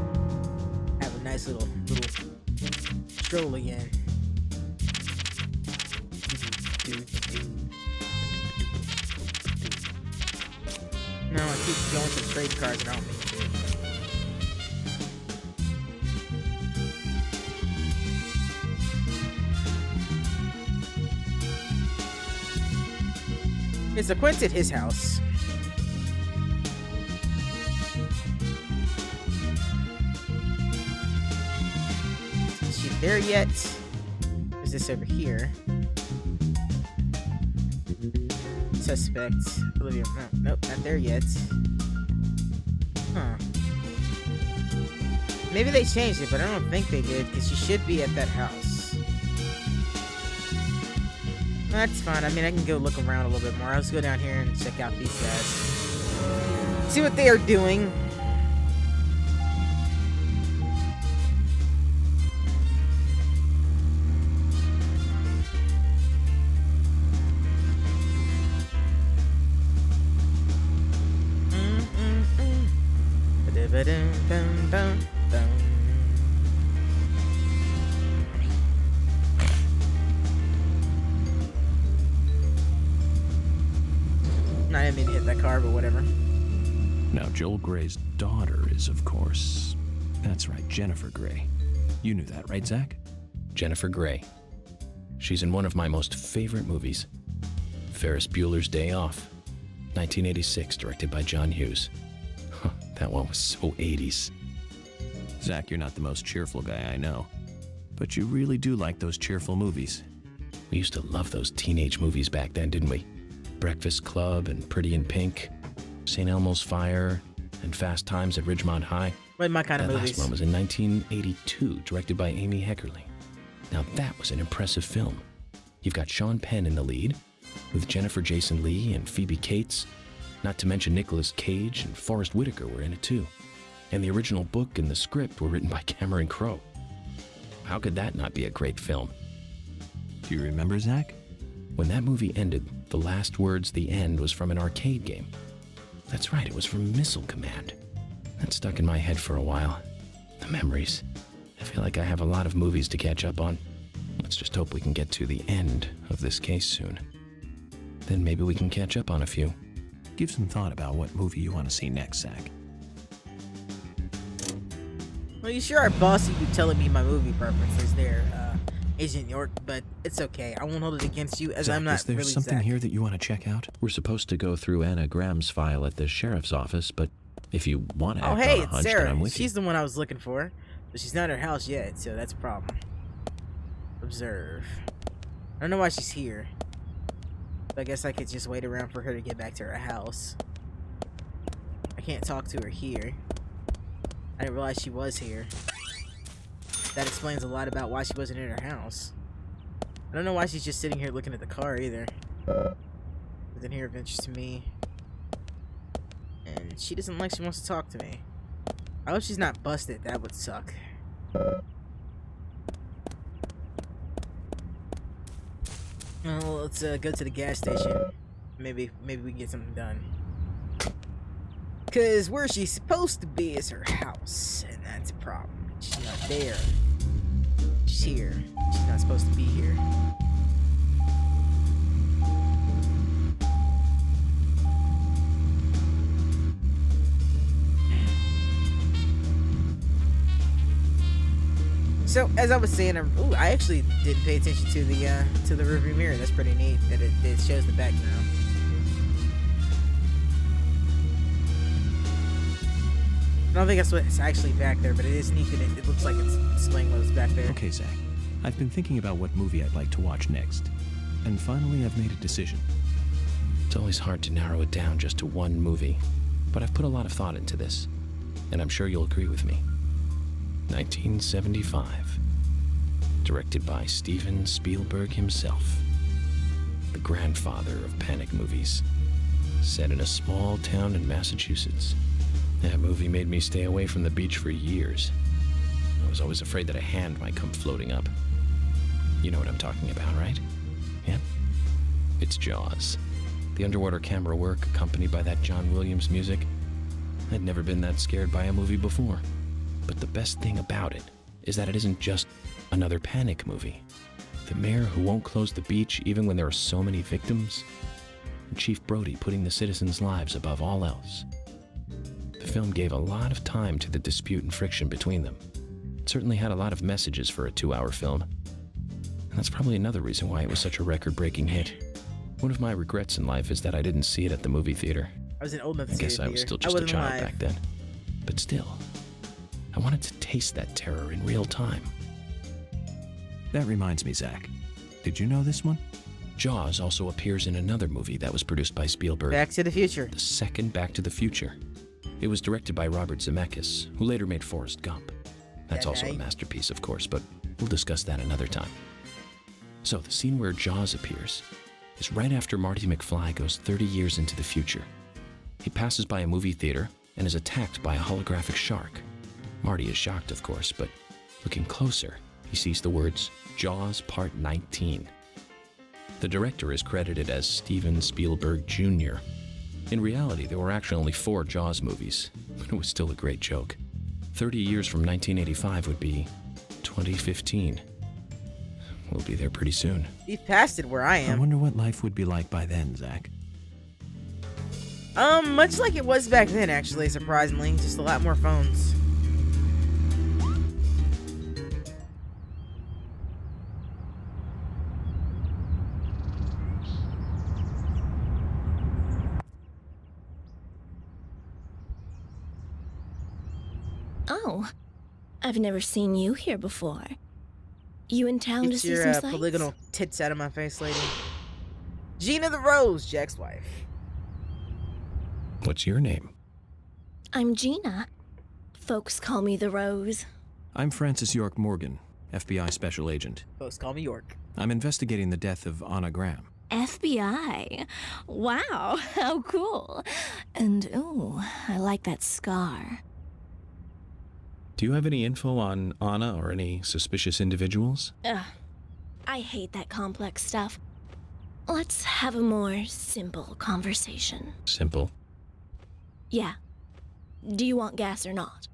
have a nice little stroll again. No, I keep going to the trade cars and I don't mean to. It's a Quint at his house. Is she there yet? Is this over here? Suspect. Olivia. No, nope, not there yet. Huh. Maybe they changed it, but I don't think they did, because she should be at that house. That's fine. I mean, I can go look around a little bit more. I'll just go down here and check out these guys. See what they are doing. I didn't mean to hit that car, but whatever. Now, Joel Gray's daughter is, of course... That's right, Jennifer Grey. You knew that, right, Zach? Jennifer Grey. She's in one of my most favorite movies, Ferris Bueller's Day Off, 1986, directed by John Hughes. That one was so 80s. Zach, you're not the most cheerful guy I know, but you really do like those cheerful movies. We used to love those teenage movies back then, didn't we? Breakfast Club and Pretty in Pink, St. Elmo's Fire, and Fast Times at Ridgemont High. Right, my kind of movies. That last one was in 1982, directed by Amy Heckerling. Now that was an impressive film. You've got Sean Penn in the lead, with Jennifer Jason Leigh and Phoebe Cates, not to mention Nicolas Cage and Forrest Whitaker were in it too. And the original book and the script were written by Cameron Crowe. How could that not be a great film? Do you remember, Zach? When that movie ended, the last words, the end, was from an arcade game. That's right, it was from Missile Command. That stuck in my head for a while. The memories. I feel like I have a lot of movies to catch up on. Let's just hope we can get to the end of this case soon. Then maybe we can catch up on a few. Give some thought about what movie you want to see next, Zach. Well, you sure are bossy with telling me my movie preferences there, Agent York, but it's okay. I won't hold it against you, as Zach, I'm not is there really something Zach. here that you want to check out? We're supposed to go through Anna Graham's file at the sheriff's office, but if you want to Oh, act hey, on a it's hunch, then Sarah. I'm with She's you. the one I was looking for, but she's not at her house yet, so that's a problem. Observe. I don't know why she's here, but I guess I could just wait around for her to get back to her house. I can't talk to her here. I didn't realize she was here. That explains a lot about why she wasn't in her house. I don't know why she's just sitting here looking at the car either. Nothing here of interest to me. And she doesn't like she wants to talk to me. I hope she's not busted. That would suck. Well, let's go to the gas station. Maybe we can get something done. Cause where she's supposed to be is her house, and that's a problem. She's not there. She's here. She's not supposed to be here. So as I was saying, I actually didn't pay attention to the rearview mirror. That's pretty neat that it shows the background. I don't think that's what's actually back there, but it is neat that it looks like it's displaying what was back there. Okay, Zach. I've been thinking about what movie I'd like to watch next. And finally, I've made a decision. It's always hard to narrow it down just to one movie, but I've put a lot of thought into this, and I'm sure you'll agree with me. 1975. Directed by Steven Spielberg himself. The grandfather of panic movies. Set in a small town in Massachusetts. That movie made me stay away from the beach for years. I was always afraid that a hand might come floating up. You know what I'm talking about, right? Yeah? It's Jaws. The underwater camera work accompanied by that John Williams music. I'd never been that scared by a movie before. But the best thing about it is that it isn't just another panic movie. The mayor who won't close the beach even when there are so many victims. And Chief Brody putting the citizens' lives above all else. The film gave a lot of time to the dispute and friction between them. It certainly had a lot of messages for a 2-hour film. And that's probably another reason why it was such a record-breaking hit. One of my regrets in life is that I didn't see it at the movie theater. I wasn't old enough to I see it guess I was here. still just a child back then. But still, I wanted to taste that terror in real time. That reminds me, Zach. Did you know this one? Jaws also appears in another movie that was produced by Spielberg. Back to the Future. The second Back to the Future. It was directed by Robert Zemeckis, who later made Forrest Gump. That's also a masterpiece, of course, but we'll discuss that another time. So, the scene where Jaws appears is right after Marty McFly goes 30 years into the future. He passes by a movie theater and is attacked by a holographic shark. Marty is shocked, of course, but looking closer, he sees the words, Jaws Part 19. The director is credited as Steven Spielberg Jr. In reality, there were actually only 4 Jaws movies, but it was still a great joke. 30 years from 1985 would be 2015. We'll be there pretty soon. We've passed it where I am. I wonder what life would be like by then, Zach. Much like it was back then, actually, surprisingly. Just a lot more phones. Oh, I've never seen you here before. You in town to see some sights? Polygonal tits out of my face, lady. Gina the Rose, Jack's wife. What's your name? I'm Gina. Folks call me the Rose. I'm Francis York Morgan, FBI Special Agent. Folks call me York. I'm investigating the death of Anna Graham. FBI? Wow, how cool. And, ooh, I like that scar. Do you have any info on Anna or any suspicious individuals? I hate that complex stuff. Let's have a more simple conversation. Simple? Yeah. Do you want gas or not?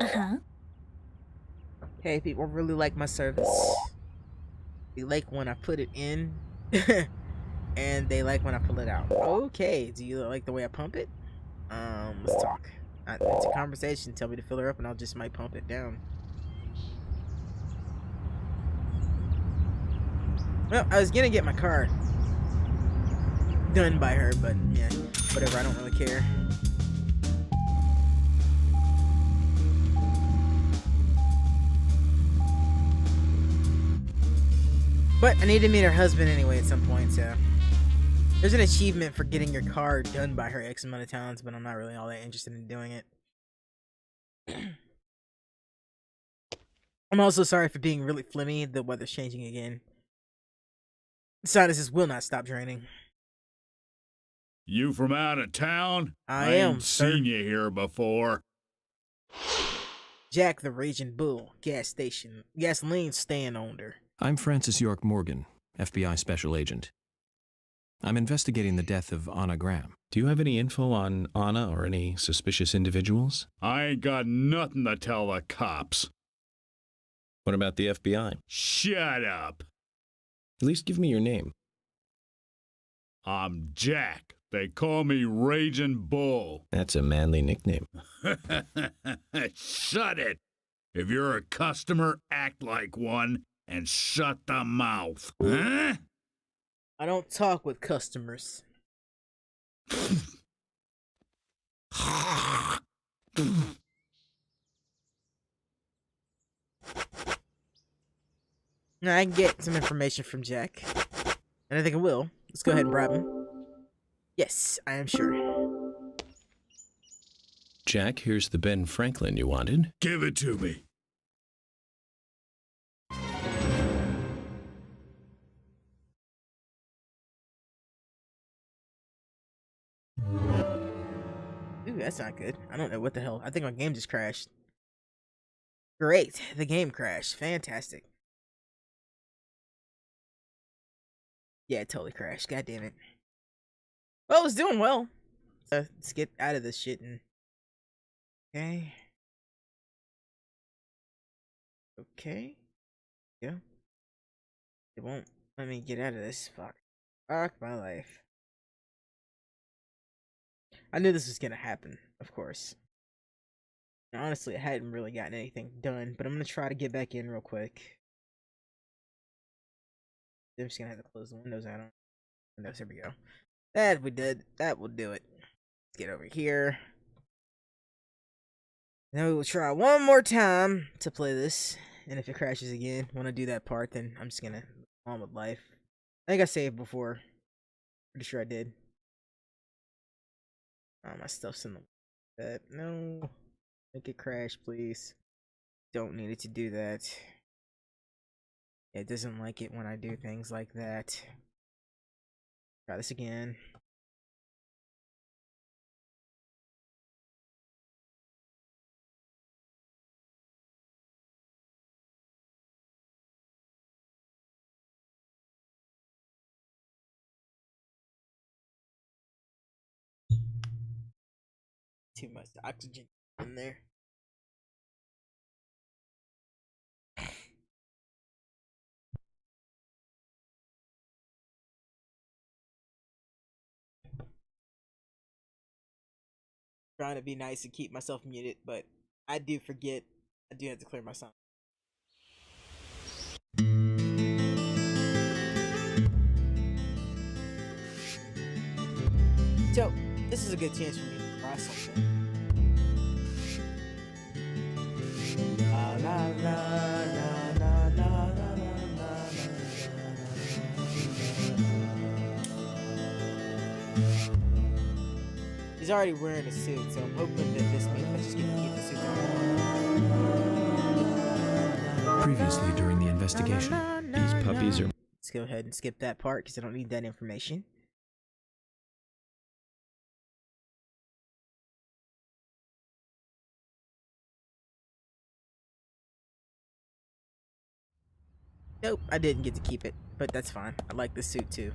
Uh-huh. Hey, people really like my service. They like when I put it in, and they like when I pull it out. Okay, do you like the way I pump it? Let's talk. It's a conversation. Tell me to fill her up, and I'll just might pump it down. Well, I was gonna get my car done by her, but yeah, whatever. I don't really care. But I need to meet her husband anyway at some point, so there's an achievement for getting your car done by her X amount of times, but I'm not really all that interested in doing it. I'm also sorry for being really flimmy. The weather's changing again. Sinuses will not stop draining. You from out of town? I am, ain't sir. seen you here before. Jack the Raging Bull, gas station, gasoline stand owner. I'm Francis York Morgan, FBI Special Agent. I'm investigating the death of Anna Graham. Do you have any info on Anna or any suspicious individuals? I ain't got nothing to tell the cops. What about the FBI? Shut up. At least give me your name. I'm Jack. They call me Raging Bull. That's a manly nickname. Shut it. If you're a customer, act like one and shut the mouth. Huh? I don't talk with customers. Now I can get some information from Jack. And I think I will. Let's go ahead and bribe him. Yes, I am sure. Jack, here's the Ben Franklin you wanted. Give it to me. Ooh, that's not good. I don't know what the hell. I think my game just crashed. Great. The game crashed. Fantastic. Yeah, it totally crashed. God damn it. Well, it's doing well. Let's get out of this shit and... Okay. Okay. Yeah. It won't let me get out of this. Fuck. Fuck my life. I knew this was gonna happen, of course. And honestly, I hadn't really gotten anything done, but I'm gonna try to get back in real quick. I'm just gonna have to close the windows out. Windows, here we go. That we did. That will do it. Let's get over here. Then we will try one more time to play this. And if it crashes again, when I do that part, then I'm just gonna move on with life. I think I saved before. Pretty sure I did. Oh, my stuff's in the... No. Make it crash, please. Don't need it to do that. It doesn't like it when I do things like that. Try this again. Too much oxygen in there. Trying to be nice and keep myself muted, but I do forget. I do have to clear my sound. So, this is a good chance for me to try something. La la la la la la la. He's already wearing a suit, so I'm hoping that this means I just get to keep the suit on. Previously during the investigation, These puppies are... Let's go ahead and skip that part because I don't need that information. Nope, I didn't get to keep it, but that's fine. I like this suit too.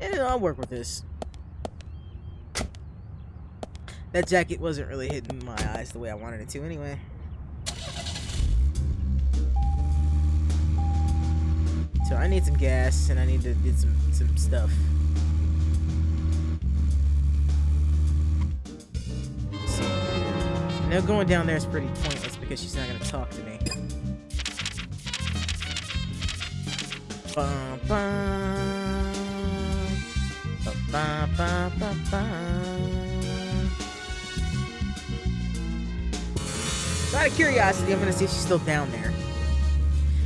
And I'll work with this. That jacket wasn't really hitting my eyes the way I wanted it to anyway. So I need some gas and I need to get some stuff. Now going down there is pretty pointless because she's not gonna talk to me. Bum, bum. Ba, ba, ba, ba. So out of curiosity, I'm gonna see if she's still down there.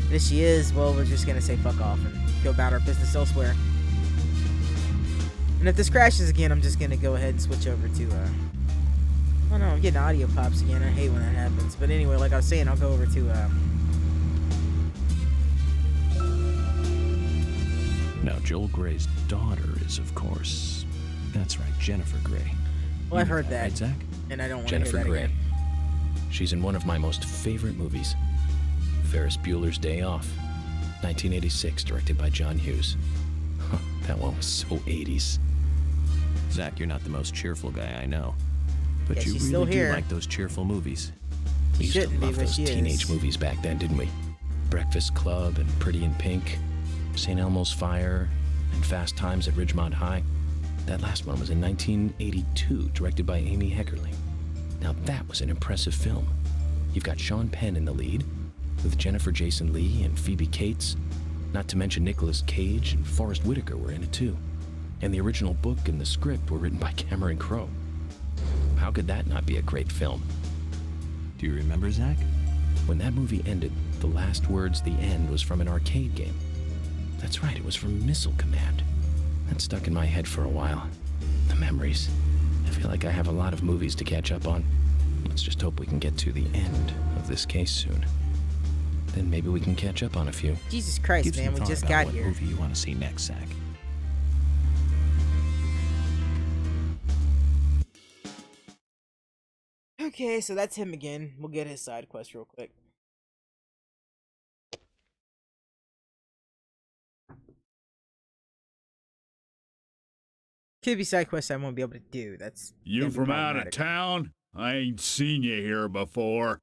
And if she is, well, we're just gonna say fuck off and go about our business elsewhere. And if this crashes again, I'm just gonna go ahead and switch over to oh no, I'm getting audio pops again. I hate when that happens. But anyway, like I was saying, I'll go over to Now, Joel Gray's daughter is, of course, that's right, Jennifer Gray. Well, I've heard that, right, Zach? and I don't want to hear Jennifer that Gray. again. She's in one of my most favorite movies. Ferris Bueller's Day Off. 1986, directed by John Hughes. Huh, that one was so 80s. Zach, you're not the most cheerful guy I know. But Yeah, you she's really still do here. like those cheerful movies. We used to shouldn't be, love but those she is. teenage movies back then, didn't we? Breakfast Club and Pretty in Pink, St. Elmo's Fire, and Fast Times at Ridgemont High. That last one was in 1982, directed by Amy Heckerling. Now that was an impressive film. You've got Sean Penn in the lead, with Jennifer Jason Leigh and Phoebe Cates. Not to mention Nicolas Cage and Forrest Whitaker were in it too. And the original book and the script were written by Cameron Crowe. How could that not be a great film? Do you remember, Zach? When that movie ended, the last words, the end, was from an arcade game. That's right, it was from Missile Command. That stuck in my head for a while. The memories. I feel like I have a lot of movies to catch up on. Let's just hope we can get to the end of this case soon. Then maybe we can catch up on a few. Jesus Christ, Give some man, we thought just about got what here. movie you want to see next, Zach. Okay, so that's him again. We'll get his side quest real quick. Could be side quests I won't be able to do. That's You gonna be from out of problematic. town? I ain't seen you here before.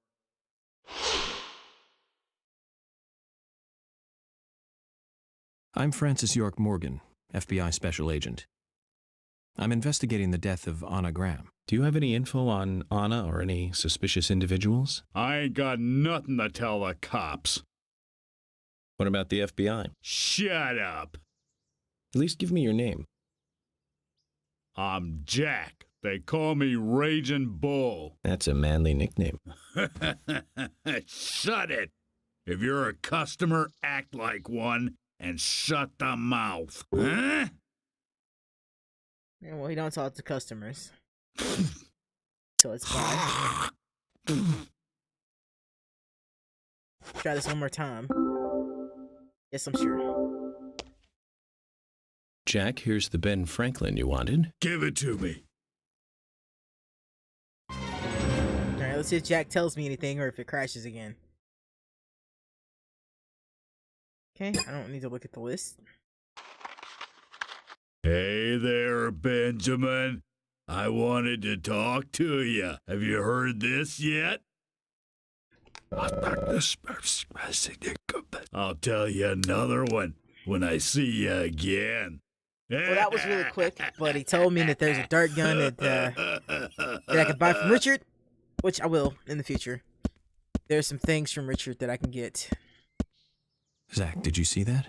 I'm Francis York Morgan, FBI Special Agent. I'm investigating the death of Anna Graham. Do you have any info on Anna or any suspicious individuals? I ain't got nothing to tell the cops. What about the FBI? Shut up. At least give me your name. I'm Jack. They call me Raging Bull. That's a manly nickname. Shut it. If you're a customer, act like one and shut the mouth. Huh? Yeah, well, he don't talk to customers. So it's fine. Try this one more time. Yes, I'm sure. Jack, here's the Ben Franklin you wanted. Give it to me. Alright, let's see if Jack tells me anything or if it crashes again. Okay, I don't need to look at the list. Hey there, Benjamin. I wanted to talk to you. Have you heard this yet? I'll tell you another one when I see you again. Well, that was really quick, but he told me that there's a dart gun that I could buy from Richard, which I will in the future. There's some things from Richard that I can get. Zach, did you see that?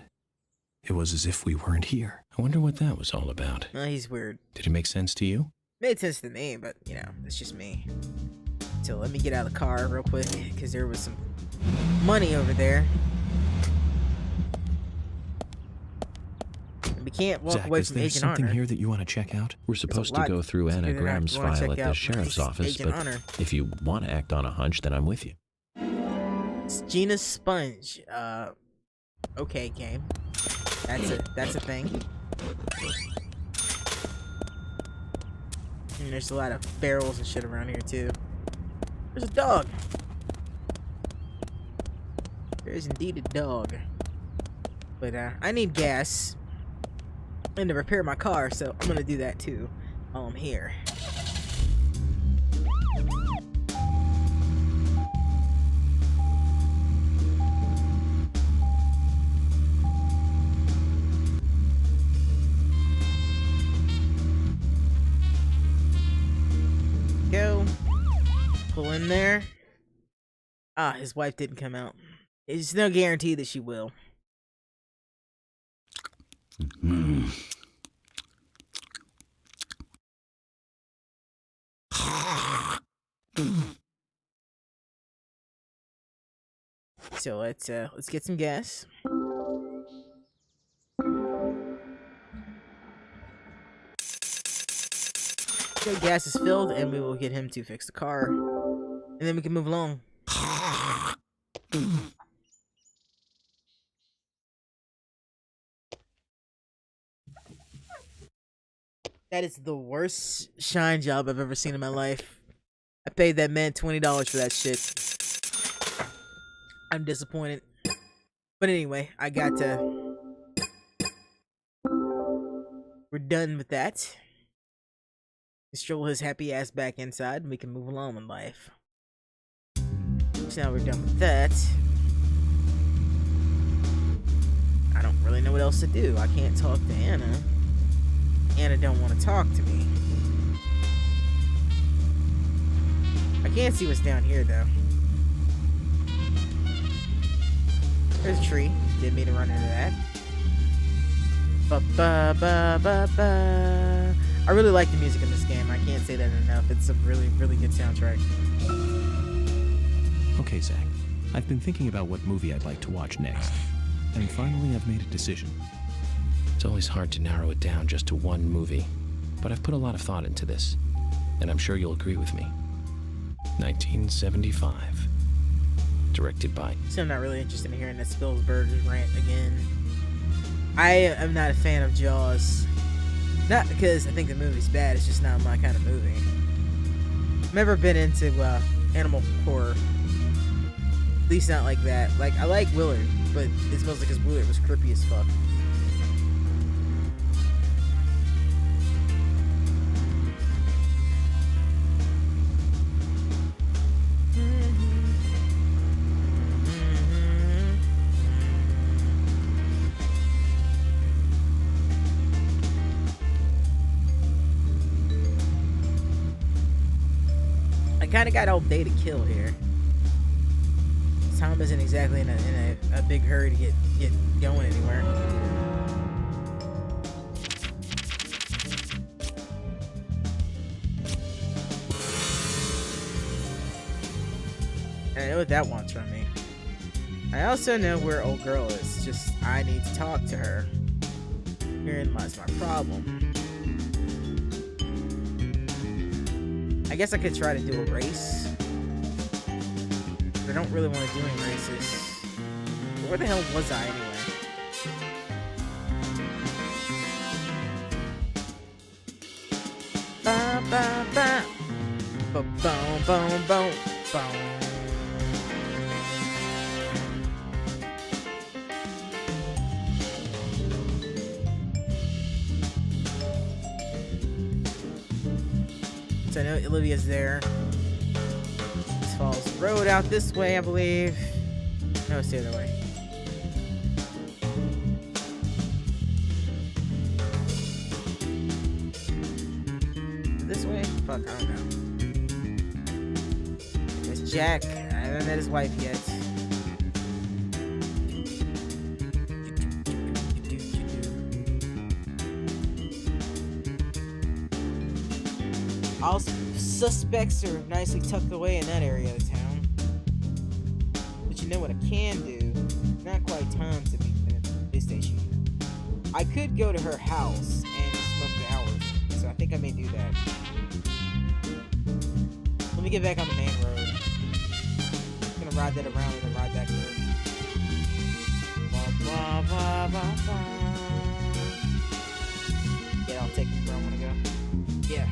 It was as if we weren't here. I wonder what that was all about. He's weird. Did it make sense to you? Made sense to me, but, you know, it's just me. So let me get out of the car real quick, because there was some money over there. And we can't walk Zach, away is from there Agent something Honor. here that you want to check out? We're supposed to lot go through to Anna figure out. Graham's You wanna file check at the out sheriff's office, Agent but Honor. if you want to act on a hunch, then I'm with you. It's Gina's sponge. Okay, game. That's a thing. And there's a lot of barrels and shit around here too. There's a dog. There is indeed a dog. But I need gas and to repair my car, so I'm gonna do that too while I'm here. Go. Pull in there. Ah, his wife didn't come out. There's no guarantee that she will. So let's get some gas. Okay, gas is filled, and we will get him to fix the car, and then we can move along. That is the worst shine job I've ever seen in my life. I paid that man $20 for that shit. I'm disappointed. But anyway, we're done with that. Let's stroll his happy ass back inside and we can move along in life. So now we're done with that. I don't really know what else to do. I can't talk to Anna. Anna don't want to talk to me. I can't see what's down here though. There's a tree. Didn't mean to run into that. Ba-ba-ba-ba-ba. I really like the music in this game. I can't say that enough. It's a really, really good soundtrack. Okay, Zach. I've been thinking about what movie I'd like to watch next. And finally, I've made a decision. It's always hard to narrow it down just to one movie, but I've put a lot of thought into this, and I'm sure you'll agree with me. 1975. Directed by... So I'm not really interested in hearing that Spielberg rant again. I am not a fan of Jaws. Not because I think the movie's bad, it's just not my kind of movie. I've never been into animal horror. At least not like that. Like, I like Willard, but it's mostly because Willard was creepy as fuck. I kind of got all day to kill here. Tom isn't exactly in a big hurry to get going anywhere. And I know what that wants from me. I also know where old girl is. Just I need to talk to her. Herein lies my problem. I guess I could try to do a race. I don't really want to do any races. Where the hell was I anyway? Ba ba ba. Ba boom boom boom boom. So I know Olivia's there. Follows the road out this way, I believe. No, it's the other way. This way? Fuck, I don't know. There's Jack. I haven't met his wife yet. All suspects are nicely tucked away in that area of town. But you know what I can do? Not quite time to be at the police station. I could go to her house and smoke the hours. So I think I may do that. Let me get back on the main road. I'm gonna ride that around and then ride back through. Blah, blah, blah, blah, blah. Yeah, I'll take where I wanna go. Yeah.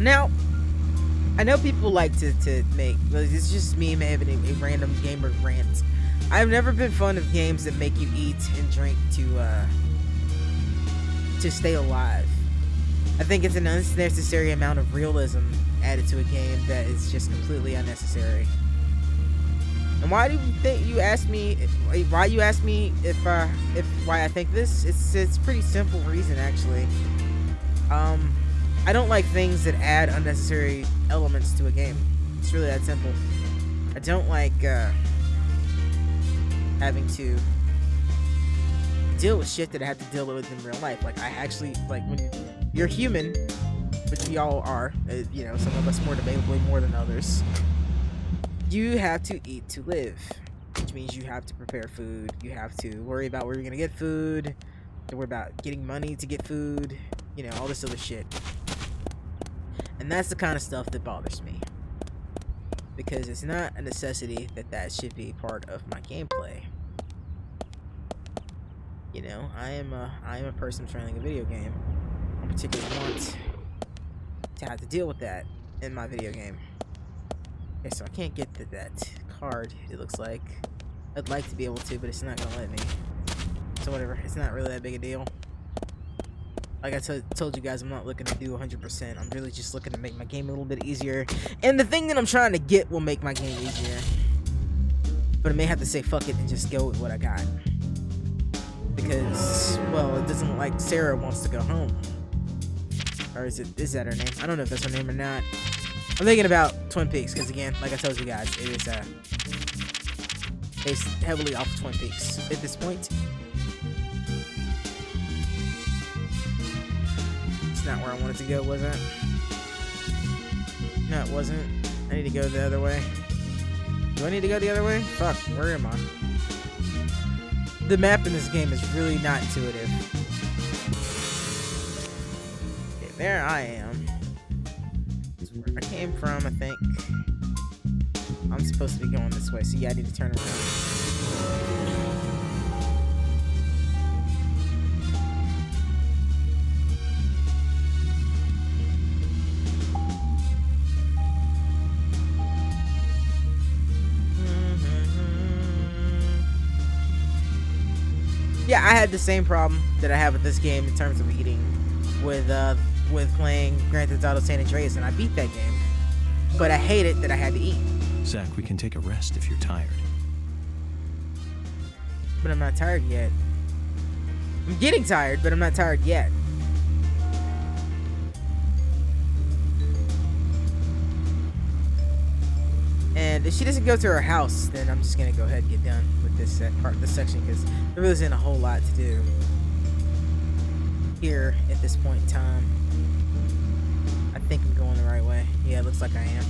Now, I know people like to make, it's just me having a random gamer rant. I've never been fond of games that make you eat and drink to stay alive. I think it's an unnecessary amount of realism added to a game that is just completely unnecessary. And why do you think you asked me? Why you asked me if why I think this? It's a pretty simple reason actually. I don't like things that add unnecessary elements to a game. It's really that simple. I don't like having to deal with shit that I have to deal with in real life. Like I actually like when you're human, which we all are. You know, some of us more debatably more than others. You have to eat to live, which means you have to prepare food. You have to worry about where you're gonna get food. To worry about getting money to get food. You know, all this other shit. And that's the kind of stuff that bothers me. Because it's not a necessity that should be part of my gameplay. You know, I am a person training a video game. I particularly want to have to deal with that in my video game. Okay, so I can't get that card, it looks like. I'd like to be able to, but it's not gonna let me. So whatever, it's not really that big a deal. Like I told you guys, I'm not looking to do 100%. I'm really just looking to make my game a little bit easier. And the thing that I'm trying to get will make my game easier. But I may have to say fuck it and just go with what I got. Because, well, it doesn't look like Sarah wants to go home. Or is that her name? I don't know if that's her name or not. I'm thinking about Twin Peaks, because again, like I told you guys, it is based heavily off of Twin Peaks at this point. It's not where I wanted to go, was it? No, it wasn't. I need to go the other way. Do I need to go the other way? Fuck, where am I? The map in this game is really not intuitive. Okay, there I am. That's where I came from, I think. I'm supposed to be going this way, so yeah, I need to turn around. Yeah, I had the same problem that I have with this game in terms of eating with playing Grand Theft Auto San Andreas, and I beat that game. But I hate it that I had to eat. Zach, we can take a rest if you're tired. But I'm not tired yet. I'm getting tired, but I'm not tired yet. And if she doesn't go to her house, then I'm just gonna go ahead and get done with this part of the section, because there really isn't a whole lot to do here at this point in time. I think I'm going the right way. Yeah, it looks like I am.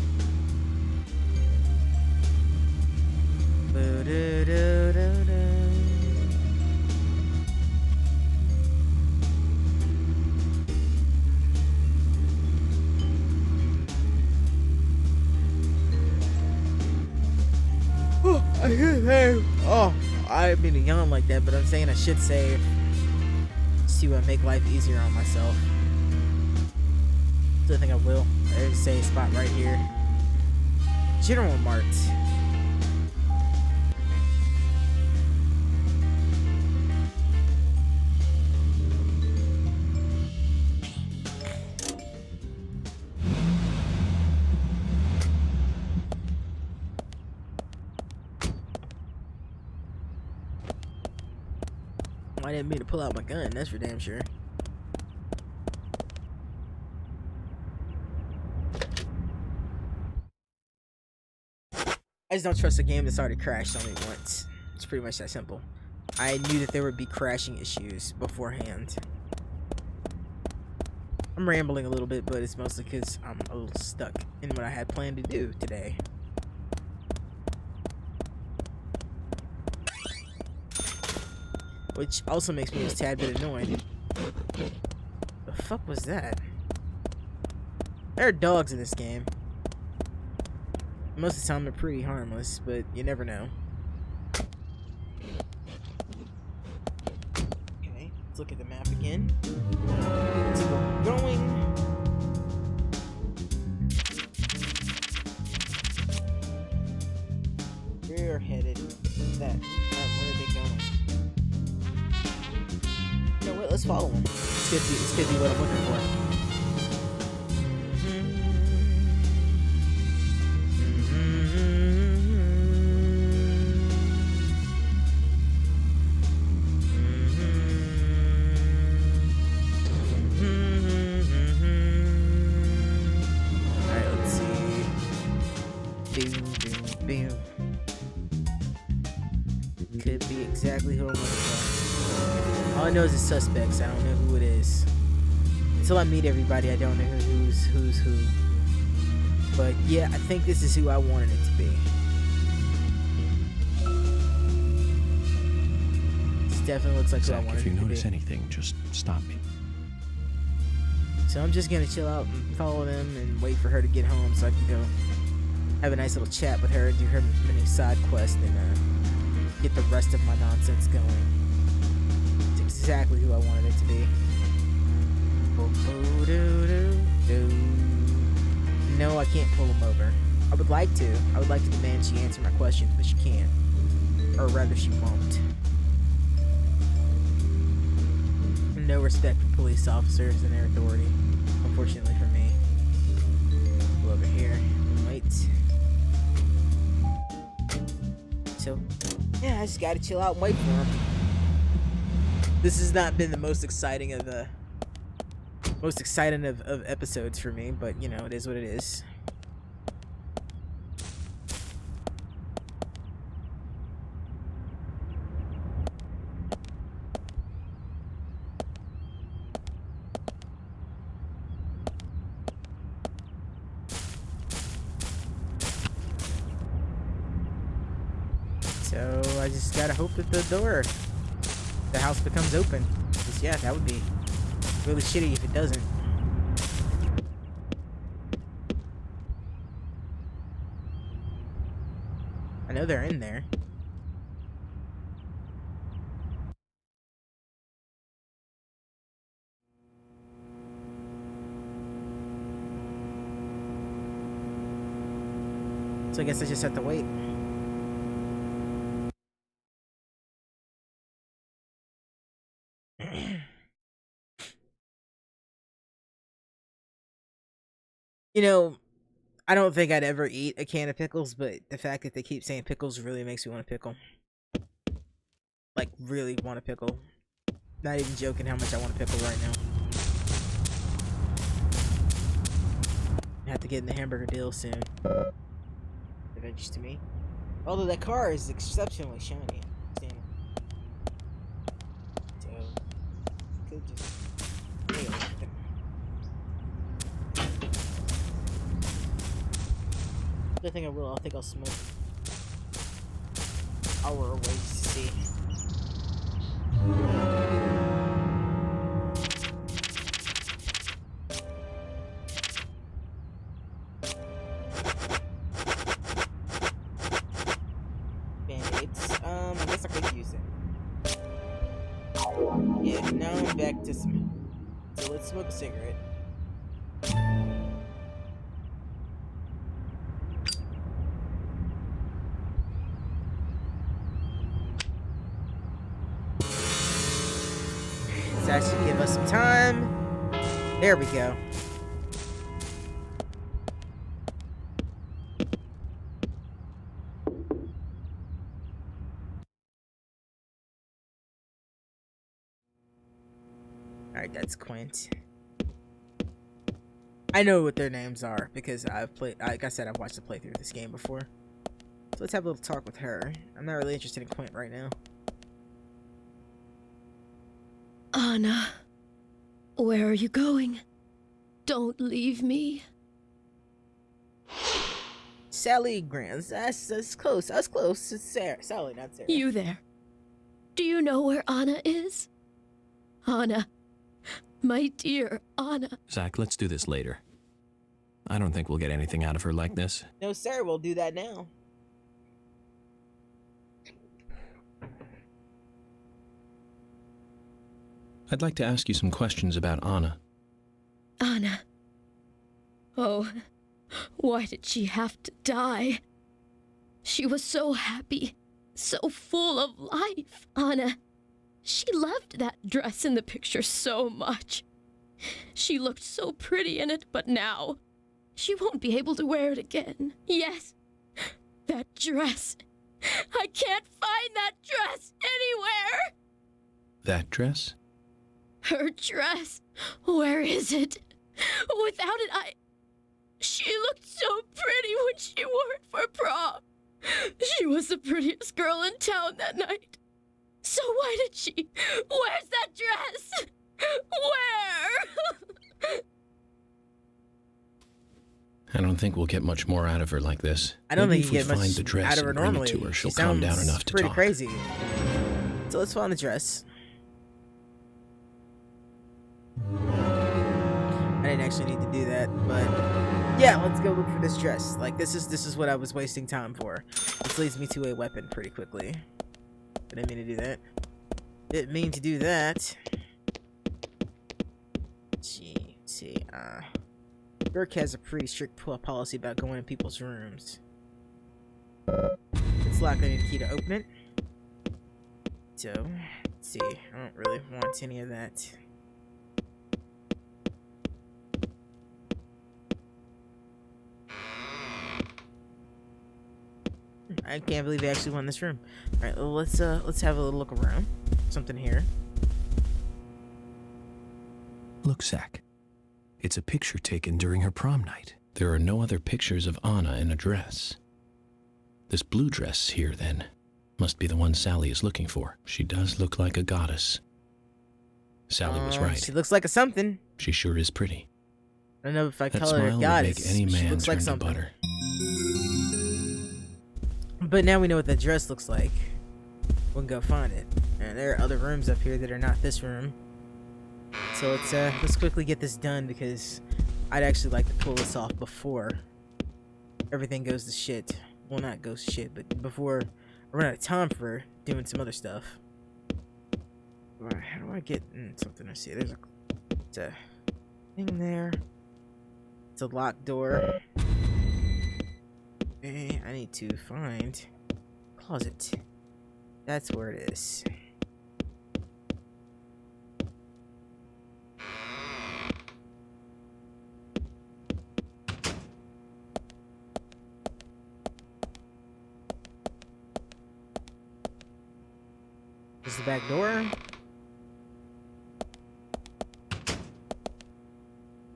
I should save. Oh, I didn't mean to yawn like that, but I'm saying I should save. See what make life easier on myself. So I think I will. There's a save spot right here. General Mart. I didn't mean to pull out my gun, that's for damn sure. I just don't trust a game that's already crashed on me once. It's pretty much that simple. I knew that there would be crashing issues beforehand. I'm rambling a little bit, but it's mostly because I'm a little stuck in what I had planned to do today. Which also makes me a tad bit annoyed. The fuck was that? There are dogs in this game. Most of the time they're pretty harmless, but you never know. Okay, let's look at the map again. So we're going... We're headed that. Where are they going? You know what? Let's follow them. This could be what I'm looking for. Could be exactly who I'm looking for. All I know is the suspects. I don't know who it is. Until I meet everybody, I don't know who's who. But yeah, I think this is who I wanted it to be. This definitely looks like who I wanted it to be. If you notice anything, just stop me. So I'm just gonna chill out and follow them and wait for her to get home so I can go have a nice little chat with her and do her mini side quest and get the rest of my nonsense going. exactly who I wanted it to be. No, I can't pull him over. I would like to. I would like to demand she answer my questions, but she can't. Or rather, she won't. No respect for police officers and their authority. Unfortunately for me. Go over here. Wait. So, yeah, I just gotta chill out and wait for him. This has not been the most exciting of episodes for me, but you know, it is what it is. So I just gotta hope that the house becomes open. Because yeah, that would be really shitty if it doesn't. I know they're in there. So I guess I just have to wait. You know, I don't think I'd ever eat a can of pickles, but the fact that they keep saying pickles really makes me want a pickle. Like, really want a pickle. Not even joking how much I want a pickle right now. I have to get in the hamburger deal soon. Adventures to me. Although that car is exceptionally shiny. Damn. So, could just... I think I will. I think I'll smoke. Hour away to see. Band-aids. I guess I could use it. Yeah, now I'm back to smoke. So let's smoke a cigarette. That should give us some time. There we go. Alright, that's Quint. I know what their names are because I've played, like I said, I've watched the playthrough of this game before. So let's have a little talk with her. I'm not really interested in Quint right now. Anna, where are you going? Don't leave me. Sally Grants. That's close. That's close. It's Sarah. Sally, not Sarah. You there. Do you know where Anna is? Anna. My dear Anna. Zach, let's do this later. I don't think we'll get anything out of her like this. No, sir. We'll do that now. I'd like to ask you some questions about Anna. Anna. Oh, why did she have to die? She was so happy, so full of life. Anna, she loved that dress in the picture so much. She looked so pretty in it, but now she won't be able to wear it again. Yes, that dress. I can't find that dress anywhere. That dress? Her dress. Where is it? Without it, She looked so pretty when she wore it for prom. She was the prettiest girl in town that night. So why did she? Where's that dress? Where? I don't think we'll get much more out of her like this. I don't Maybe think you if get we much find the dress out of her and bring normally. it to her, she'll She calm down sounds enough to pretty talk. crazy. So let's find the dress. I didn't actually need to do that, but yeah, let's go look for this dress. Like this is what I was wasting time for. This leads me to a weapon pretty quickly. I didn't mean to do that. Didn't mean to do that. Let's see. Burke has a pretty strict policy about going in people's rooms. It's locked. I need a key to open it. So, let's see. I don't really want any of that. I can't believe they actually won this room. Alright, well, let's have a little look around. Something here. Look, Zach. It's a picture taken during her prom night. There are no other pictures of Anna in a dress. This blue dress here, then, must be the one Sally is looking for. She does look like a goddess. Sally was right. She looks like a something. She sure is pretty. I don't know if I That call her a smile would goddess. make any She man looks turn like to something. butter. But now we know what that dress looks like. We can go find it. And there are other rooms up here that are not this room. So let's quickly get this done because I'd actually like to pull this off before everything goes to shit. Well, not goes to shit, but before I run out of time for doing some other stuff. Alright, how do I get something? I see. There's a thing there. It's a locked door. Okay, I need to find closet. That's where it is. This is the back door.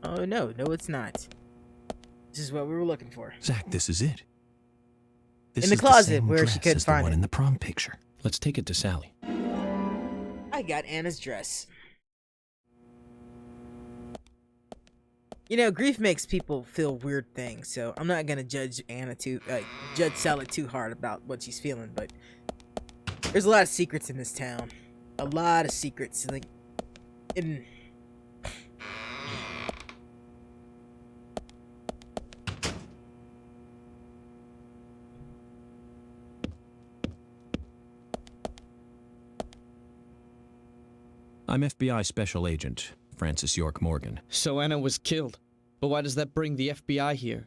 Oh no, it's not. This is what we were looking for. Zach, this is it. This In the is closet same where she dress couldn't as the find one it. in the prom picture. Let's take it to Sally. I got Anna's dress. You know, grief makes people feel weird things, so I'm not gonna judge judge Sally too hard about what she's feeling, but there's a lot of secrets in this town. A lot of secrets. Like, I'm FBI Special Agent Francis York Morgan. So Anna was killed. But why does that bring the FBI here?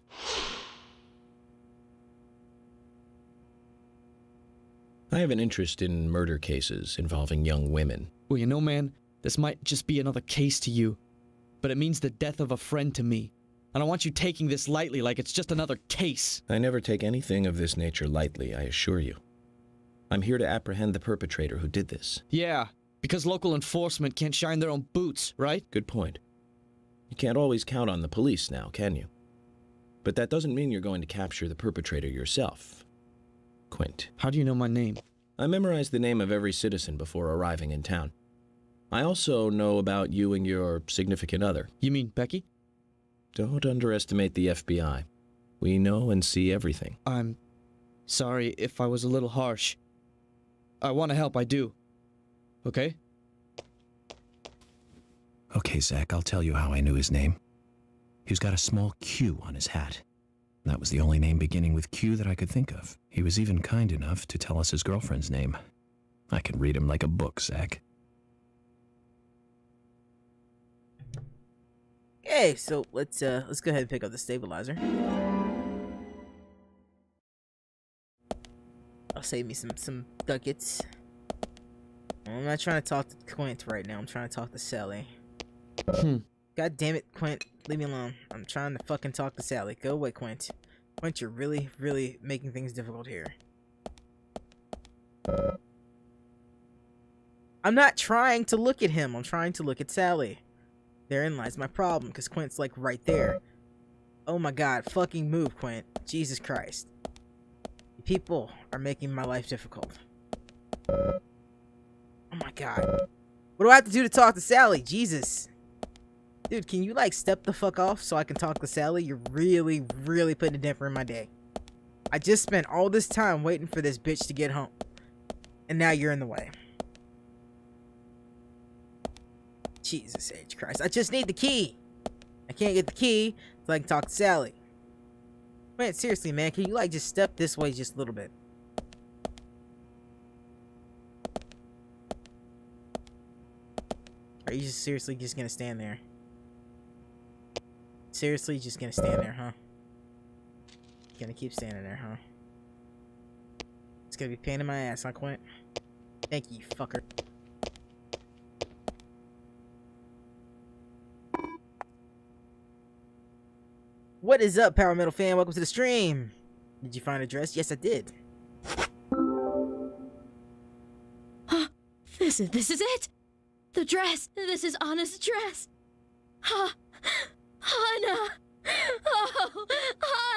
I have an interest in murder cases involving young women. Well, you know, man, this might just be another case to you. But it means the death of a friend to me. I don't want you taking this lightly like it's just another case. I never take anything of this nature lightly, I assure you. I'm here to apprehend the perpetrator who did this. Yeah, because local enforcement can't shine their own boots, right? Good point. You can't always count on the police now, can you? But that doesn't mean you're going to capture the perpetrator yourself. Quint. How do you know my name? I memorized the name of every citizen before arriving in town. I also know about you and your significant other. You mean Becky? Don't underestimate the FBI. We know and see everything. I'm sorry if I was a little harsh. I want to help, I do. Okay? Okay, Zach, I'll tell you how I knew his name. He's got a small Q on his hat. That was the only name beginning with Q that I could think of. He was even kind enough to tell us his girlfriend's name. I can read him like a book, Zach. okay, so let's go ahead and pick up the stabilizer. I'll save me some ducats. I'm not trying to talk to Quint right now. I'm trying to talk to Sally. God damn it, Quint. Leave me alone. I'm trying to fucking talk to Sally. Go away, Quint. Quint, you're really, really making things difficult here. I'm not trying to look at him. I'm trying to look at Sally. Therein lies my problem, because Quint's like right there. Oh my god, fucking move, Quint. Jesus Christ. You people are making my life difficult. Oh my god. What do I have to do to talk to Sally? Jesus. Dude, can you like step the fuck off so I can talk to Sally? You're really, really putting a damper in my day. I just spent all this time waiting for this bitch to get home. And now you're in the way. Jesus H. Christ. I just need the key. I can't get the key so I can talk to Sally. Man, seriously, man. Can you like just step this way just a little bit? Are you just seriously just gonna stand there? Seriously just gonna stand there, huh? Gonna keep standing there, huh? It's gonna be a pain in my ass, huh, Quint? Thank you, fucker. What is up, Power Metal fan? Welcome to the stream. Did you find a dress? Yes, I did. Huh? This is it? The dress! This is Anna's dress! Ha! Anna! Oh,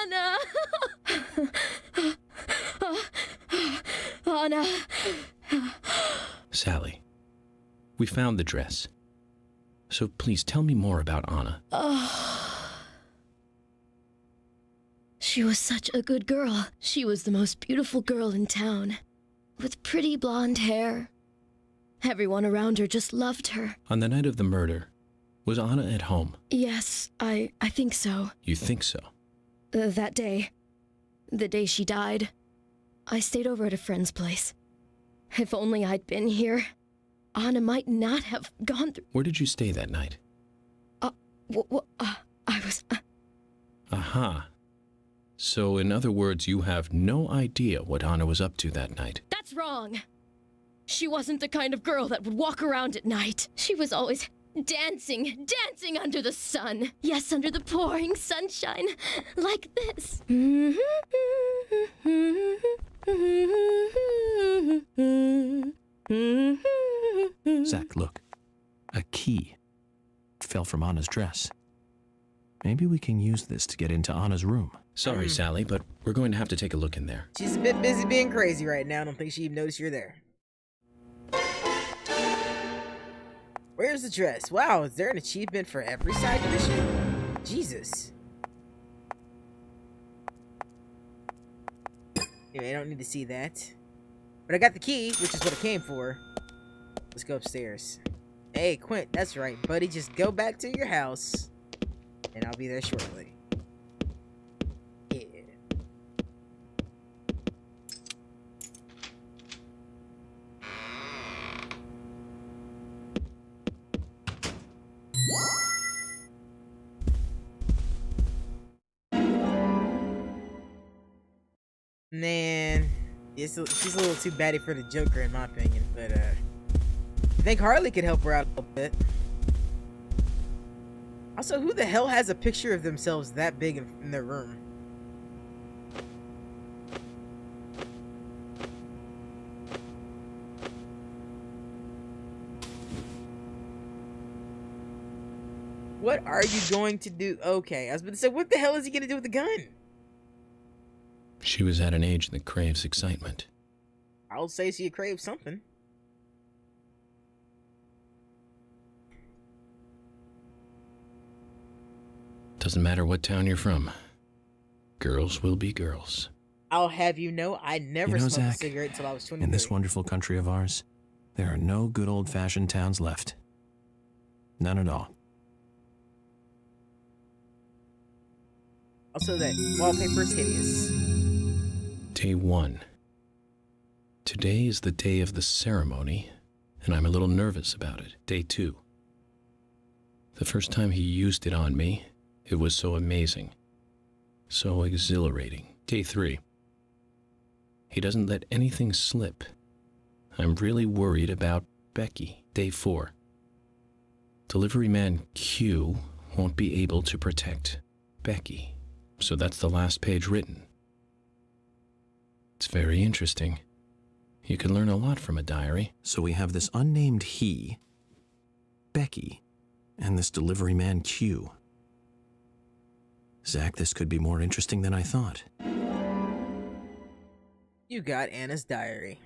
Anna! Anna! Sally, we found the dress. So please tell me more about Anna. She was such a good girl. She was the most beautiful girl in town, with pretty blonde hair. Everyone around her just loved her. On the night of the murder, was Anna at home? Yes, I think so. You think so? That day, the day she died, I stayed over at a friend's place. If only I'd been here, Anna might not have gone through. Where did you stay that night? I was. Aha. So, in other words, you have no idea what Anna was up to that night. That's wrong. She wasn't the kind of girl that would walk around at night. She was always dancing under the sun. Yes, under the pouring sunshine, like this. Zach, look. A key. It fell from Anna's dress. Maybe we can use this to get into Anna's room. Sorry, Sally, but we're going to have to take a look in there. She's a bit busy being crazy right now. I don't think she even noticed you're there. Where's the dress? Wow, is there an achievement for every side mission? Jesus. Anyway, I don't need to see that. But I got the key, which is what I came for. Let's go upstairs. Hey, Quint, that's right, buddy. Just go back to your house, and I'll be there shortly. Yeah. Man, she's a little too batty for the Joker in my opinion, but I think Harley could help her out a little bit. Also, who the hell has a picture of themselves that big in their room? What are you going to do? Okay, I was about to say, what the hell is he going to do with the gun? She was at an age that craves excitement. I'll say she craves something. Doesn't matter what town you're from. Girls will be girls. I'll have you know, I never smoked Zach, a cigarette until I was 23. In this wonderful country of ours, there are no good old-fashioned towns left. None at all. Also, that wallpaper is hideous. Day 1. Today is the day of the ceremony, and I'm a little nervous about it. Day 2. The first time he used it on me, it was so amazing, so exhilarating. Day 3. He doesn't let anything slip. I'm really worried about Becky. Day 4. Delivery man Q won't be able to protect Becky. So that's the last page written. It's very interesting. You can learn a lot from a diary. So we have this unnamed he, Becky, and this delivery man Q. Zach, this could be more interesting than I thought. You got Anna's diary.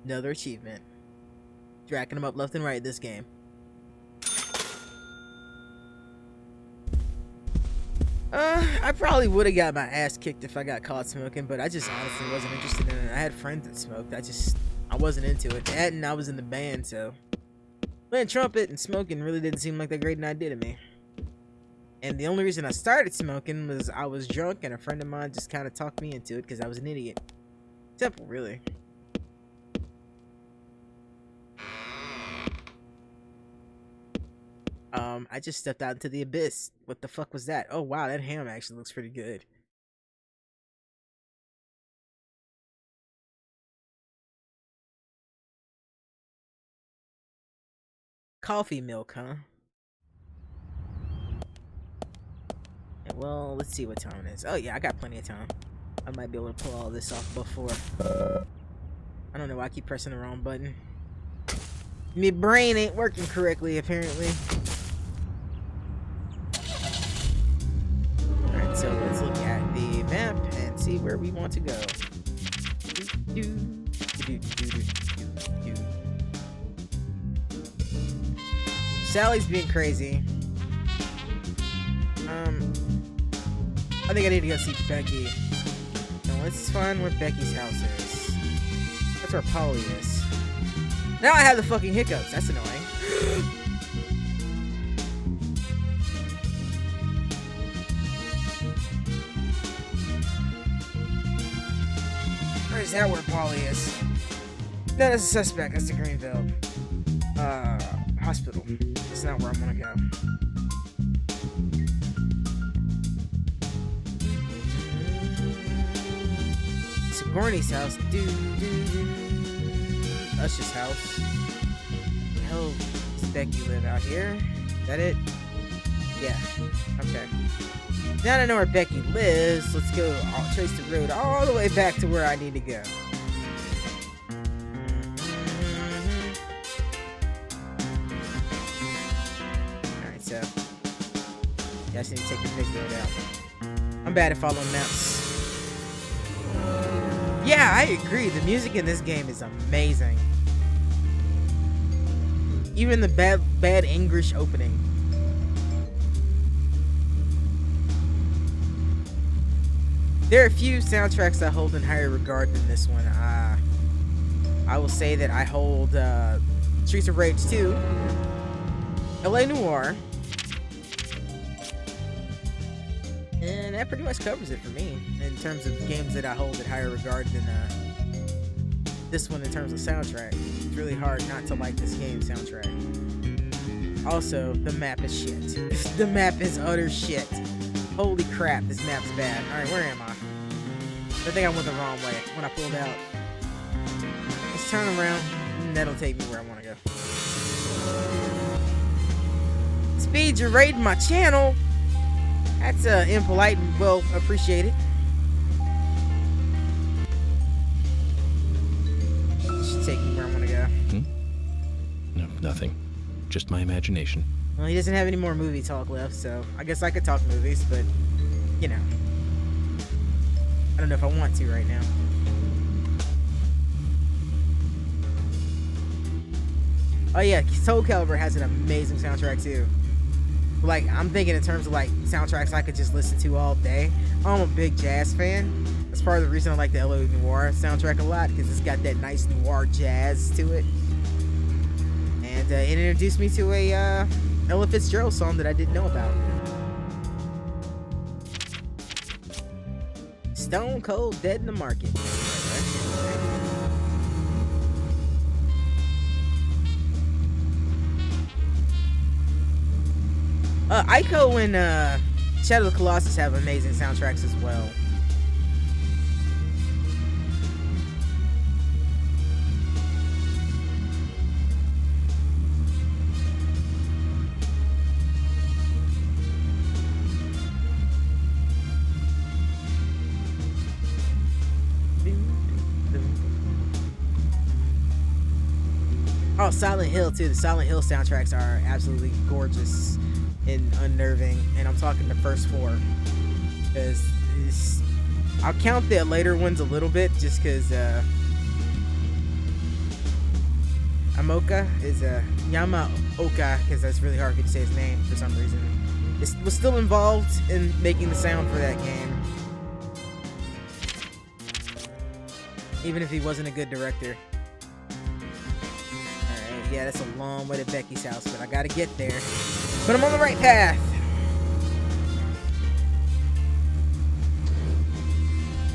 Another achievement. Racking them up left and right this game. I probably would have got my ass kicked if I got caught smoking, but I just honestly wasn't interested in it. I had friends that smoked. I wasn't into it. And I was in the band, so playing trumpet and smoking really didn't seem like that great an idea to me. And the only reason I started smoking was I was drunk and a friend of mine just kind of talked me into it because I was an idiot. Simple, really. I just stepped out into the abyss. What the fuck was that? Oh wow, that ham actually looks pretty good. Coffee milk, huh? Well, let's see what time it is. Oh yeah, I got plenty of time. I might be able to pull all this off before. I don't know why I keep pressing the wrong button. My brain ain't working correctly, apparently. Alright, so let's look at the map and see where we want to go. Sally's being crazy. I think I need to go see Becky. Now let's find where Becky's house is. That's where Polly is. Now I have the fucking hiccups. That's annoying. Or is that where Polly is? No, that's a suspect. That's the Greenville. Hospital. That's not where I'm gonna go. Sigourney's house. Usher's house. The hell does Becky live out here? Is that it? Yeah. Okay. Now that I know where Becky lives, let's go. I'll trace the road all the way back to where I need to go. Alright, so. Yeah, I just need to take the big road out. I'm bad at following maps. Yeah, I agree. The music in this game is amazing. Even the bad English opening. There are a few soundtracks I hold in higher regard than this one. I will say that I hold Streets of Rage 2, LA Noire, and that pretty much covers it for me in terms of games that I hold in higher regard than this one in terms of soundtrack. It's really hard not to like this game's soundtrack. Also, the map is shit. The map is utter shit. Holy crap, this map's bad. Alright, where am I? I think I went the wrong way when I pulled out. Let's turn around, and that'll take me where I want to go. Speed, you're raiding my channel! That's impolite and well appreciated. Should take me where I want to go. No, nothing. Just my imagination. Well, he doesn't have any more movie talk left, so I guess I could talk movies, but, you know. I don't know if I want to right now. Oh yeah, Soul Calibur has an amazing soundtrack too. Like, I'm thinking in terms of like soundtracks I could just listen to all day. I'm a big jazz fan. That's part of the reason I like the LA Noire soundtrack a lot, because it's got that nice noir jazz to it. And it introduced me to a Ella Fitzgerald song that I didn't know about. Stone Cold Dead in the Market. Ico and Shadow of the Colossus have amazing soundtracks as well. Oh, Silent Hill too. The Silent Hill soundtracks are absolutely gorgeous and unnerving, and I'm talking the first four, because I'll count the later ones a little bit just because Amoka is Yamaoka, because that's really hard for me to say his name for some reason. Was still involved in making the sound for that game, even if he wasn't a good director. Yeah, that's a long way to Becky's house, but I gotta get there. But I'm on the right path.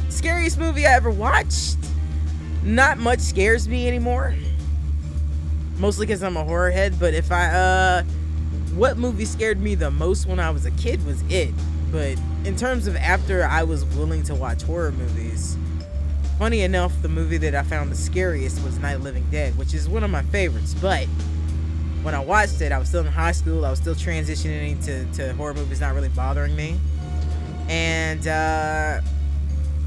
Scariest movie I ever watched? Not much scares me anymore. Mostly because I'm a horror head, but if I, what movie scared me the most when I was a kid was It. But in terms of after I was willing to watch horror movies, funny enough, the movie that I found the scariest was Night of the Living Dead, which is one of my favorites. But when I watched it, I was still in high school. I was still transitioning to horror movies not really bothering me. And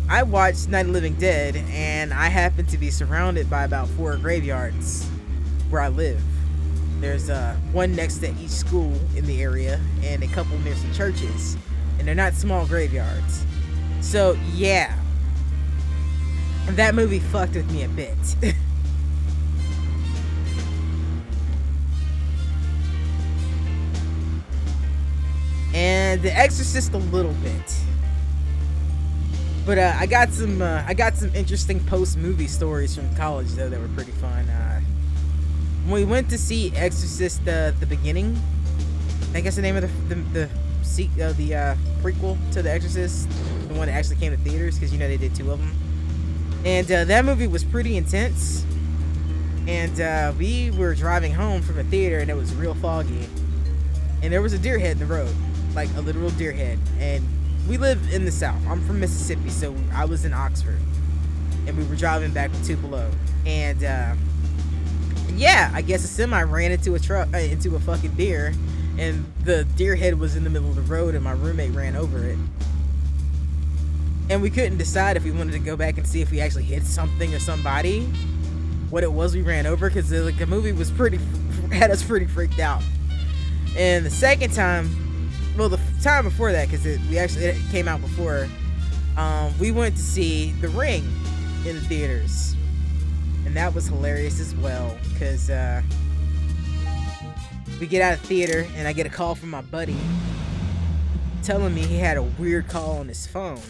I watched Night of the Living Dead, and I happened to be surrounded by about 4 graveyards where I live. There's one next to each school in the area, and a couple near some churches. And they're not small graveyards. So, yeah. That movie fucked with me a bit. And The Exorcist a little bit. But I got some interesting post-movie stories from college though that were pretty fun. When we went to see Exorcist the beginning, I guess the name of the prequel to The Exorcist, the one that actually came to theaters, because you know they did 2 of them. And that movie was pretty intense. And we were driving home from the theater, and it was real foggy. And there was a deer head in the road, like a literal deer head. And we live in the South. I'm from Mississippi, so I was in Oxford, and we were driving back from Tupelo. And yeah, I guess a semi ran into a truck, into a fucking deer. And the deer head was in the middle of the road, and my roommate ran over it. And we couldn't decide if we wanted to go back and see if we actually hit something or somebody, what it was we ran over, because like, the movie was had us pretty freaked out. And the second time, well, the time before that, because it came out before, we went to see The Ring in the theaters. And that was hilarious as well, because we get out of theater, and I get a call from my buddy telling me he had a weird call on his phone.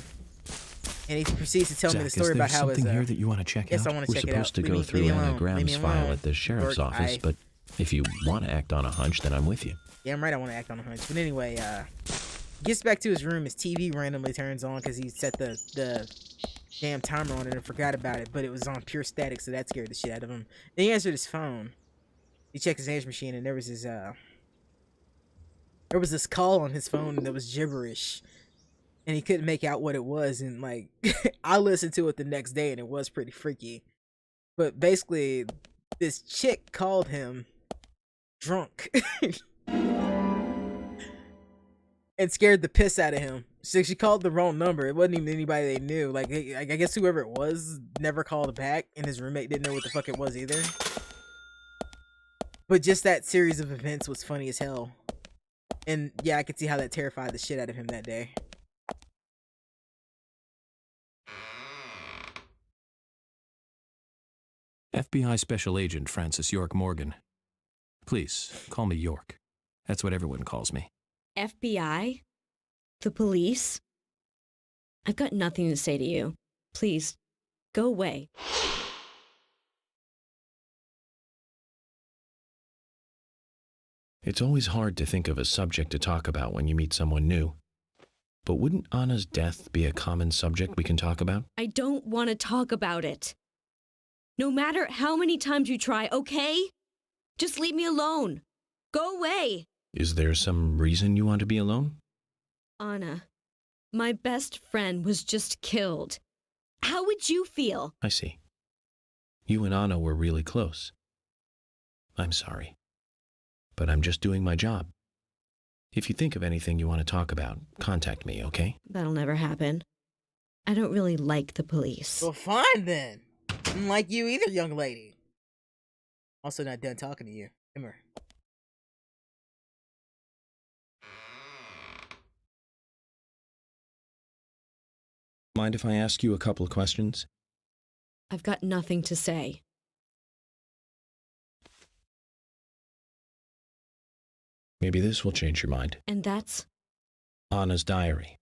And he proceeds to tell me the story about how something here that you want to check yes, out? I want to check it out. We're supposed to go through Anna Graham's file at the sheriff's office, but if you want to act on a hunch, then I'm with you. Yeah, I'm right. I want to act on a hunch. But anyway, gets back to his room. His TV randomly turns on because he set the damn timer on it and forgot about it. But it was on pure static, so that scared the shit out of him. Then he answered his phone. He checked his answer machine, and there was this call on his phone that was gibberish, and he couldn't make out what it was. And like, I listened to it the next day, and it was pretty freaky. But basically, this chick called him drunk and scared the piss out of him. So she called the wrong number. It wasn't even anybody they knew. Like, I guess whoever it was never called back, and his roommate didn't know what the fuck it was either. But just that series of events was funny as hell. And yeah, I could see how that terrified the shit out of him that day. FBI Special Agent Francis York Morgan. Please, call me York. That's what everyone calls me. FBI? The police? I've got nothing to say to you. Please, go away. It's always hard to think of a subject to talk about when you meet someone new. But wouldn't Anna's death be a common subject we can talk about? I don't want to talk about it. No matter how many times you try, okay? Just leave me alone. Go away. Is there some reason you want to be alone? Anna, my best friend was just killed. How would you feel? I see. You and Anna were really close. I'm sorry. But I'm just doing my job. If you think of anything you want to talk about, contact me, okay? That'll never happen. I don't really like the police. Well, fine then. I don't like you either, young lady. Also not done talking to you. Come here. Mind if I ask you a couple of questions? I've got nothing to say. Maybe this will change your mind. And that's? Anna's diary.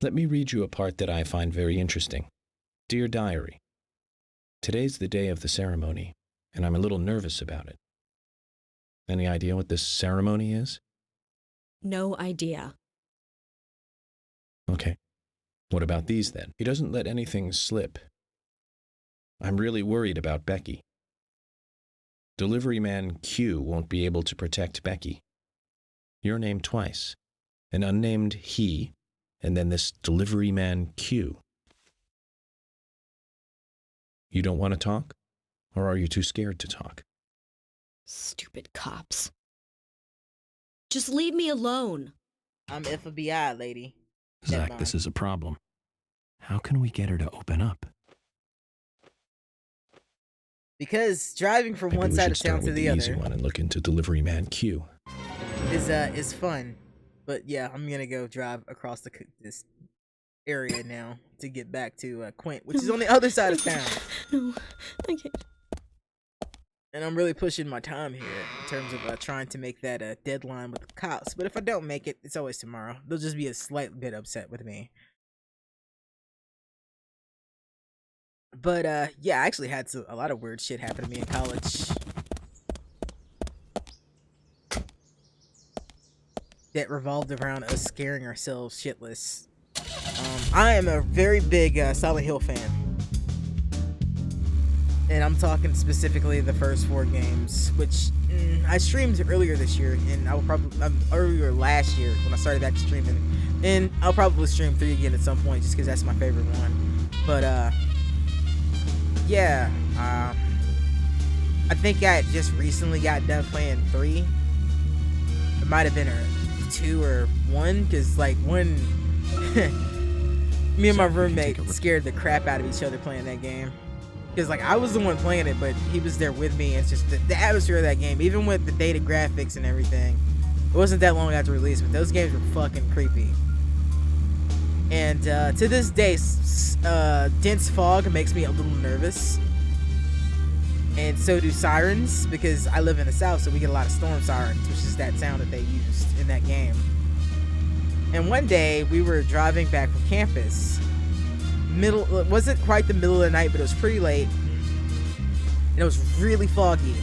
Let me read you a part that I find very interesting. Dear Diary, today's the day of the ceremony, and I'm a little nervous about it. Any idea what this ceremony is? No idea. Okay. What about these then? He doesn't let anything slip. I'm really worried about Becky. Delivery man Q won't be able to protect Becky. Your name twice. An unnamed he, and then this delivery man Q. You don't want to talk? Or are you too scared to talk? Stupid cops. Just leave me alone. I'm FBI, lady. Zach, this is a problem. How can we get her to open up? Because driving from Maybe one we side should of start town to with the easy other one and look into delivery man Q. is fun. But yeah, I'm gonna go drive across this area now to get back to Quint, which is on the other side of town. No, I can't. And I'm really pushing my time here in terms of trying to make that deadline with the cops. But if I don't make it, it's always tomorrow. They'll just be a slight bit upset with me. But yeah, I actually had a lot of weird shit happen to me in college. That revolved around us scaring ourselves shitless. I am a very big Silent Hill fan. And I'm talking specifically the first 4 games, which I streamed earlier this year, and I will probably earlier last year when I started back streaming, and I'll probably stream 3 again at some point just because that's my favorite one. But yeah, I think I just recently got done playing 3. It might have been a 2 or 1, because like one, me and my roommate scared the crap out of each other playing that game. Because like I was the one playing it, but he was there with me. And it's just the atmosphere of that game, even with the dated graphics and everything. It wasn't that long after release, but those games were fucking creepy. And to this day, dense fog makes me a little nervous. And so do sirens, because I live in the south, so we get a lot of storm sirens, which is that sound that they used in that game. And one day we were driving back from campus. It wasn't quite the middle of the night, but it was pretty late, and it was really foggy.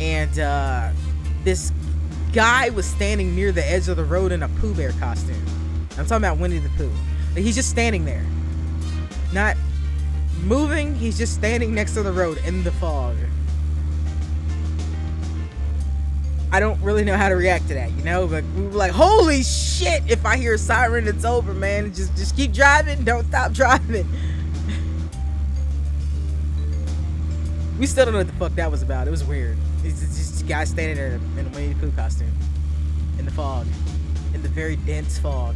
And this guy was standing near the edge of the road in a Pooh Bear costume. I'm talking about Winnie the Pooh. Like, he's just standing there, not moving. He's just standing next to the road in the fog. I don't really know how to react to that, you know, but we were like, holy shit, if I hear a siren, it's over, man. Just keep driving, don't stop driving. We still don't know what the fuck that was about. It was weird. It's just a guy standing there in a Winnie the Pooh costume in the fog, in the very dense fog.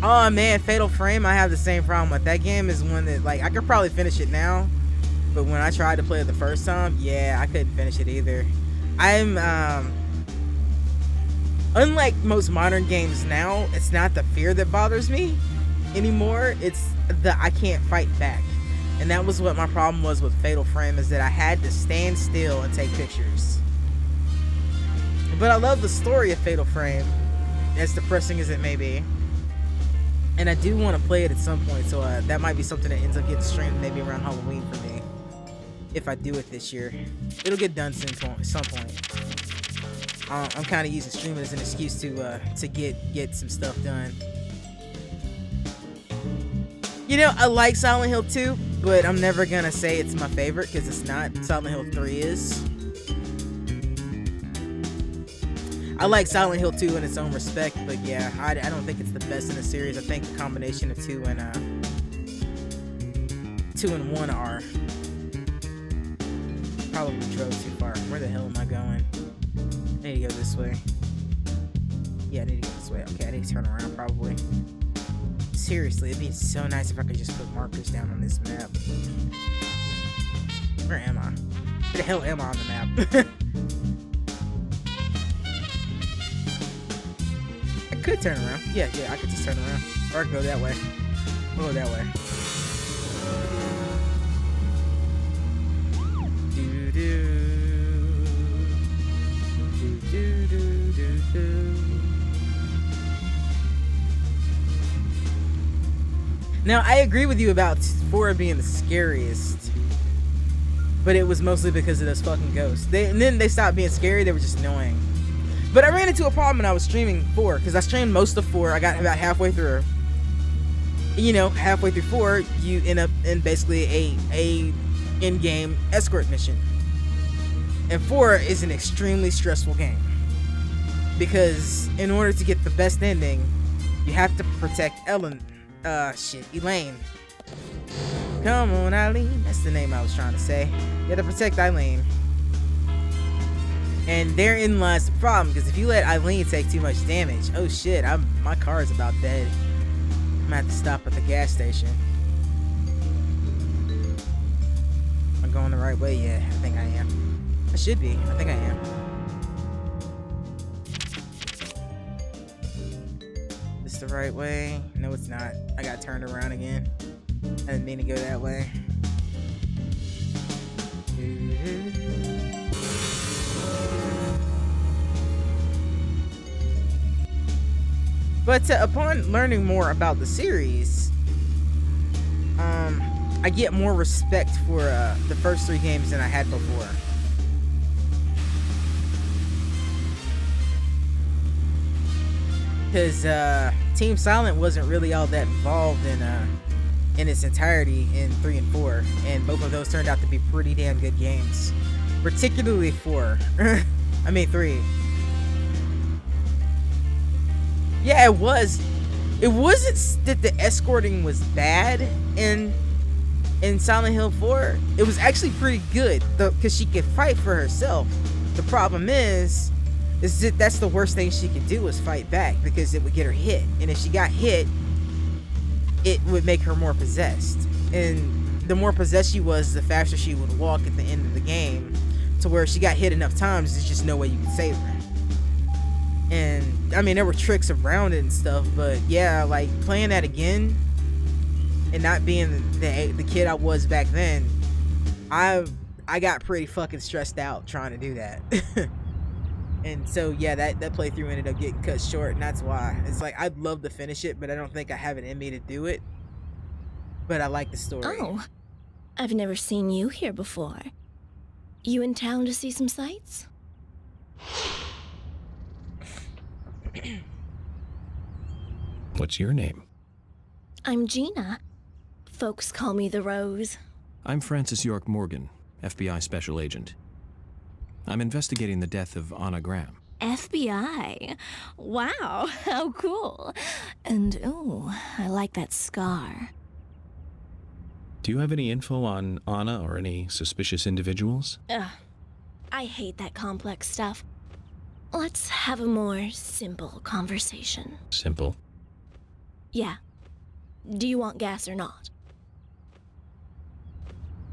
Oh man, Fatal Frame, I have the same problem with that game. Is one that, like, I could probably finish it now, but when I tried to play it the first time, yeah, I couldn't finish it either. I'm unlike most modern games now, it's not the fear that bothers me anymore, it's the I can't fight back. And that was what my problem was with Fatal Frame, is that I had to stand still and take pictures. But I love the story of Fatal Frame, as depressing as it may be. And I do want to play it at some point, so that might be something that ends up getting streamed maybe around Halloween for me. If I do it this year. It'll get done soon at some point. I'm kind of using streaming as an excuse to get some stuff done. You know, I like Silent Hill 2, but I'm never gonna say it's my favorite, because it's not. Silent Hill 3 is. I like Silent Hill 2 in its own respect, but yeah, I don't think it's the best in the series. I think the combination of 2 and 1 are. Probably drove too far. Where the hell am I going? I need to go this way. Yeah, I need to go this way. Okay, I need to turn around probably. Seriously, it'd be so nice if I could just put markers down on this map. Where am I? Where the hell am I on the map? I could turn around. Yeah, I could just turn around. Or I could go that way. I'll go that way. Now, I agree with you about 4 being the scariest, but it was mostly because of those fucking ghosts. And then they stopped being scary, they were just annoying. But I ran into a problem when I was streaming 4, because I streamed most of 4, I got about halfway through, You know, halfway through 4, you end up in basically a in-game escort mission. And 4 is an extremely stressful game. Because in order to get the best ending, you have to protect Elaine. Come on, Eileen. That's the name I was trying to say. You have to protect Eileen. And therein lies the problem, because if you let Eileen take too much damage, oh shit, my car is about dead. I'm gonna have to stop at the gas station. Am I going the right way? Yeah, I think I am. I should be. I think I am. This the right way? No, it's not. I got turned around again. I didn't mean to go that way. But upon learning more about the series, I get more respect for the first 3 games than I had before. Because Team Silent wasn't really all that involved in its entirety in 3 and 4, and both of those turned out to be pretty damn good games. Particularly 4. I mean 3. Yeah, it was. It wasn't that the escorting was bad in Silent Hill 4. It was actually pretty good, because she could fight for herself. The problem is that that's the worst thing she could do, is fight back, because it would get her hit. And if she got hit, it would make her more possessed. And the more possessed she was, the faster she would walk at the end of the game, to where if she got hit enough times, there's just no way you could save her. And I mean, there were tricks around it and stuff, but yeah, like playing that again and not being the kid I was back then, I got pretty fucking stressed out trying to do that. And so yeah, that playthrough ended up getting cut short, and that's why. It's like, I'd love to finish it, but I don't think I have it in me to do it. But I like the story. Oh, I've never seen you here before. You in town to see some sights? What's your name? I'm Gina. Folks call me the Rose. I'm Francis York Morgan, FBI Special Agent. I'm investigating the death of Anna Graham. FBI? Wow, how cool. And ooh, I like that scar. Do you have any info on Anna or any suspicious individuals? Ugh, I hate that complex stuff. Let's have a more simple conversation. Simple? Yeah. Do you want gas or not?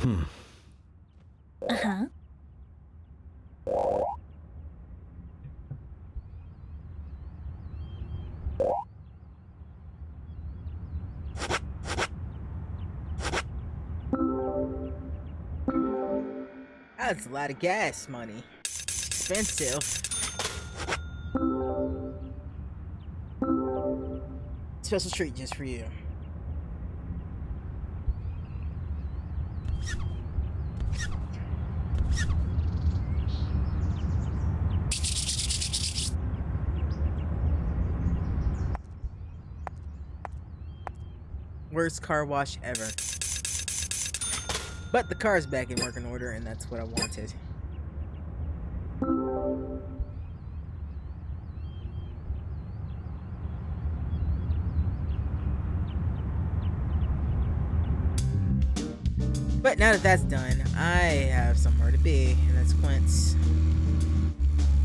Uh-huh. That's a lot of gas money. Expensive. Special treat just for you. Worst car wash ever. But the car's back in working order, and that's what I wanted. But now that that's done, I have somewhere to be, and that's Quince.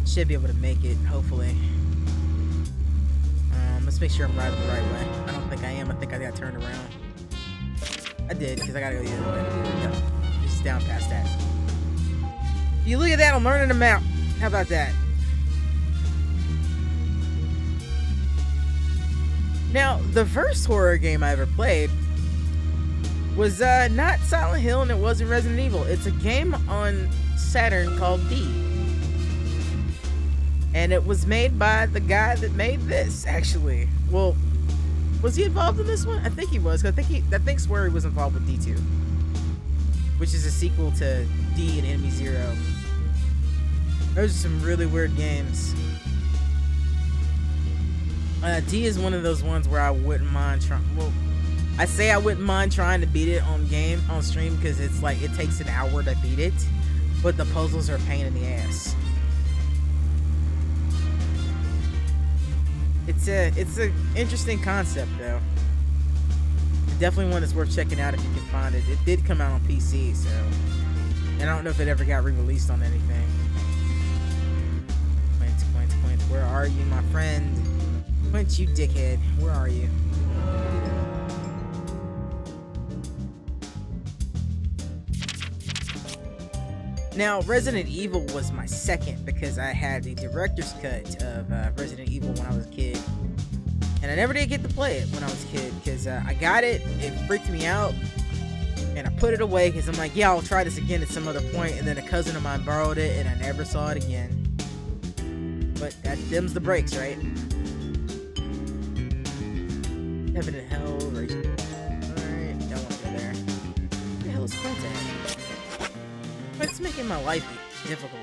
Should be able to make it, hopefully. Let's make sure I'm riding the right way. I don't think I am. I think I got turned around. I did, because I gotta go the other way. Yep. Just down past that. You look at that, I'm learning them out. How about that? Now, the first horror game I ever played was not Silent Hill, and it wasn't Resident Evil. It's a game on Saturn called D. And it was made by the guy that made this, actually. Well, was he involved in this one? I think he was. I think Swery was involved with D2, which is a sequel to D and Enemy Zero. Those are some really weird games. D is one of those ones where I wouldn't mind trying. Well, I say I wouldn't mind trying to beat it on stream because it's like it takes an hour to beat it, but the puzzles are a pain in the ass. It's a interesting concept though. Definitely one that's worth checking out if you can find it. It did come out on PC, so, and I don't know if it ever got re-released on anything. Quint, where are you, my friend? Quint, you dickhead, where are you? Now, Resident Evil was my second because I had the director's cut of Resident Evil when I was a kid. And I never did get to play it when I was a kid because I got it, it freaked me out, and I put it away because I'm like, yeah, I'll try this again at some other point, and then a cousin of mine borrowed it, and I never saw it again. But that them's the breaks, right? Heaven and hell, right? Alright, don't want to go there. Where the hell is Quint at? Quint's making my life difficult.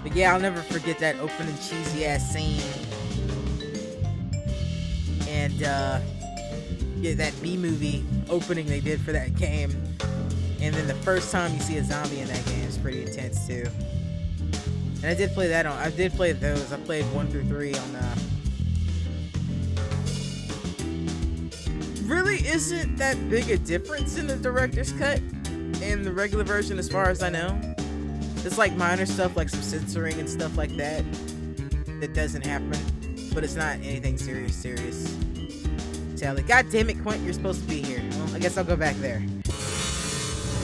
But yeah, I'll never forget that opening cheesy ass scene. And yeah, that B-movie opening they did for that game. And then the first time you see a zombie in that game is pretty intense too. And I did play that on, I did play those. I played 1 through 3 on really isn't that big a difference in the director's cut and the regular version as far as I know. It's like minor stuff like some censoring and stuff like that that doesn't happen, but it's not anything serious. Sally, god damn it, Quint, you're supposed to be here. Well, I guess I'll go back there.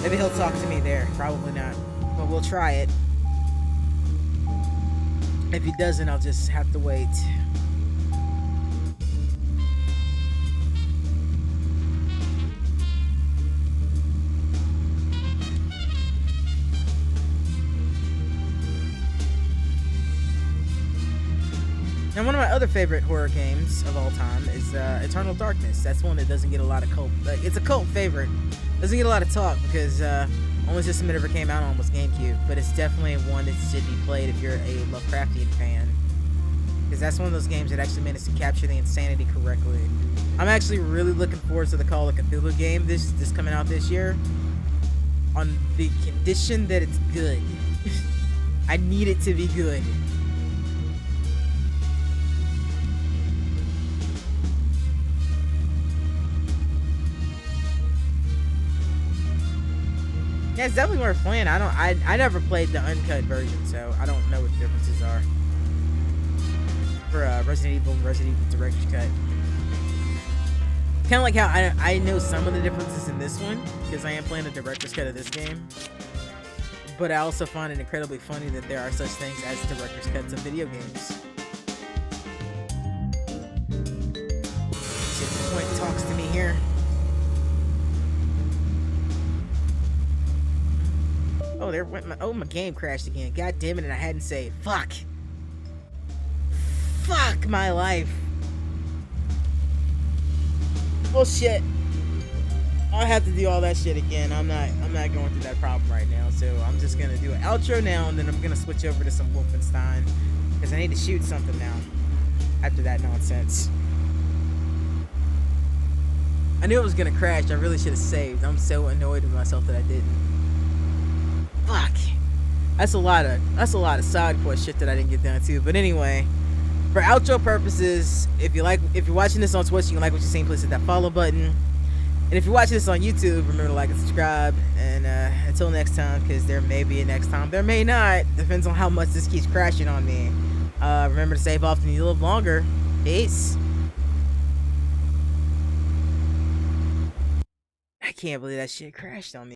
Maybe he'll talk to me there. Probably not, but we'll try it. If he doesn't, I'll just have to wait. And one of my other favorite horror games of all time is Eternal Darkness. That's one that doesn't get a lot of cult. It's a cult favorite. Doesn't get a lot of talk because only system it ever came out on was GameCube. But it's definitely one that should be played if you're a Lovecraftian fan. Because that's one of those games that actually managed to capture the insanity correctly. I'm actually really looking forward to the Call of Cthulhu game this coming out this year. On the condition that it's good. I need it to be good. Yeah, it's definitely worth playing. I never played the uncut version, so I don't know what the differences are for Resident Evil and Resident Evil Director's Cut. Kind of like how I know some of the differences in this one because I am playing the Director's Cut of this game, but I also find it incredibly funny that there are such things as Director's Cuts of video games. See if the Point talks to me here. Oh, there went my game crashed again. God damn it, and I hadn't saved. Fuck. Fuck my life. Well, shit. I'll have to do all that shit again. I'm not going through that problem right now. So I'm just gonna do an outro now, and then I'm gonna switch over to some Wolfenstein because I need to shoot something now. After that nonsense. I knew it was gonna crash. I really should have saved. I'm so annoyed with myself that I didn't. Fuck. That's a lot of side quest shit that I didn't get done too. But anyway, for outro purposes, if you're watching this on Twitch, you can like what you're seeing, please hit that follow button. And if you're watching this on YouTube, remember to like and subscribe. And until next time, because there may be a next time, there may not. Depends on how much this keeps crashing on me. Remember to save often, you live longer. Peace. I can't believe that shit crashed on me.